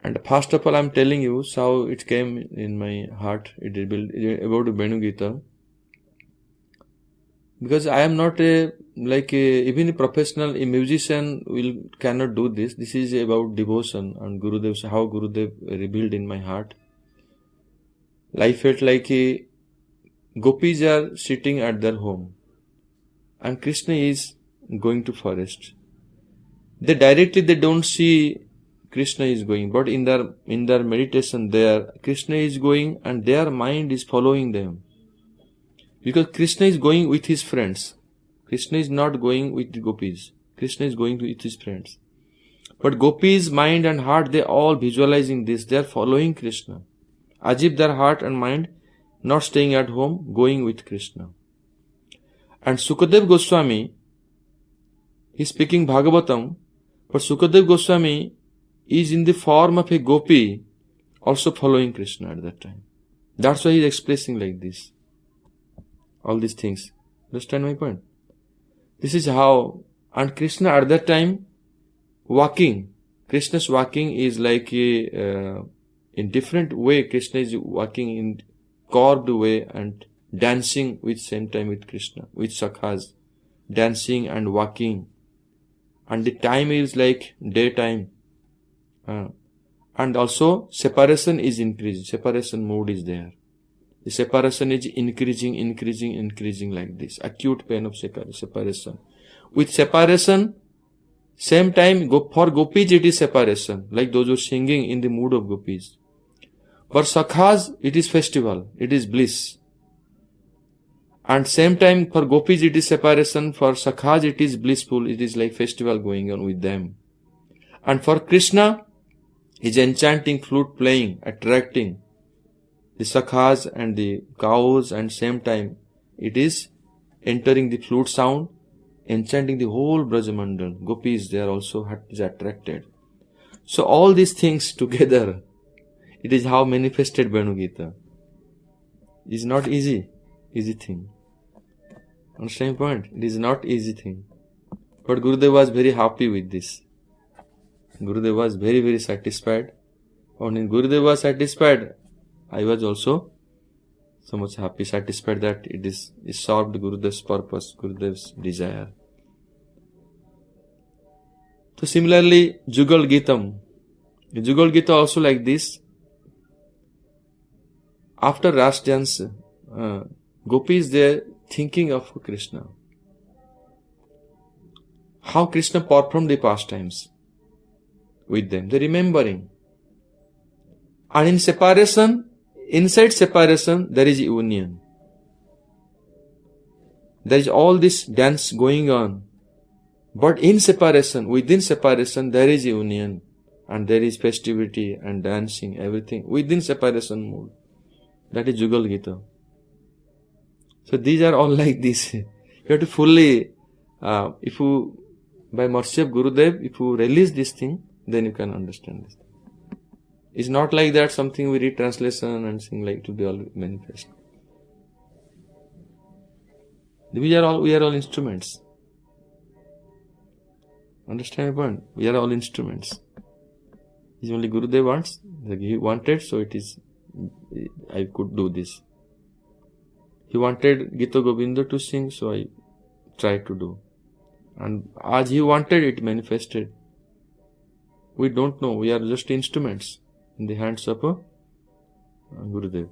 And first of all, I am telling you how it came in my heart. It is about Venu Gita. Because I am not even a professional, a musician cannot do this. This is about devotion and Gurudev, how Gurudev revealed in my heart. I felt like gopis are sitting at their home and Krishna is going to forest. They don't see Krishna is going, but in their meditation there, Krishna is going and their mind is following them. Because Krishna is going with his friends. Krishna is not going with the gopis. Krishna is going with his friends. But gopis' mind and heart, they all visualizing this. They are following Krishna. As if their heart and mind not staying at home, going with Krishna. And Sukadev Goswami is speaking Bhagavatam, but Sukadev Goswami is in the form of a gopi, also following Krishna at that time. That's why he is expressing like this. All these things. Understand my point? This is how, and Krishna at that time walking. Krishna's walking is like in different way. Krishna is walking in curved way and dancing with same time with Krishna, with Sakhas, dancing and walking. And the time is like daytime. And also separation is increasing. Separation mode is there. The separation is increasing like this. Acute pain of separation. With separation, same time, for gopis it is separation. Like those who are singing in the mood of gopis. For Sakhas, it is festival. It is bliss. And same time, for gopis it is separation. For Sakhas it is blissful. It is like festival going on with them. And for Krishna, his enchanting flute playing, attracting the Sakhas and the cows, and same time it is entering the flute sound, enchanting the whole Brajamandal. Gopis, they are also attracted. So all these things together, it is how manifested Venu Gita. It is not easy thing. Understand point? It is not easy thing. But Gurudev was very happy with this. Gurudev was very, very satisfied. And when Gurudev was satisfied, I was also so much happy, satisfied that it served Gurudev's purpose, Gurudev's desire. So similarly, Jugal Gitam. The Jugal Gita also like this. After Ras dance, gopis, they are thinking of Krishna. How Krishna performed the pastimes with them. They are remembering. And in separation, inside separation, there is union. There is all this dance going on. But in separation, within separation, there is union. And there is festivity and dancing, everything. Within separation mode. That is Jugal Gita. So these are all like this. You have to fully, if you, by mercy of Gurudev, if you release this thing, then you can understand this. It's not like that something we read translation and sing like to be all manifest. We are all instruments. Understand my point? We are all instruments. It's only Gurudev wants. He wanted, so it is. I could do this. He wanted Gita Govinda to sing, so I tried to do. And as he wanted, it manifested. We don't know. We are just instruments in the hands of Gurudev.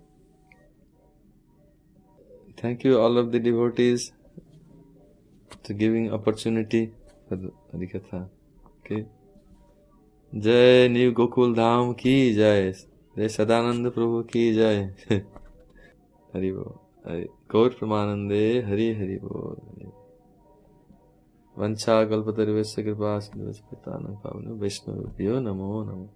Thank you all of the devotees for giving opportunity for the Harikatha. Okay. Jai New Gokul Dham ki Jai. Jai Sadananda Prabhu ki Jai. Hari Bol. Gaur Pramanande Hari Hari Bol. Vancha Kalpatarivesya Kripa Sindhuvesya Patanam Pavana Vaishnavabhyo Namo Namo.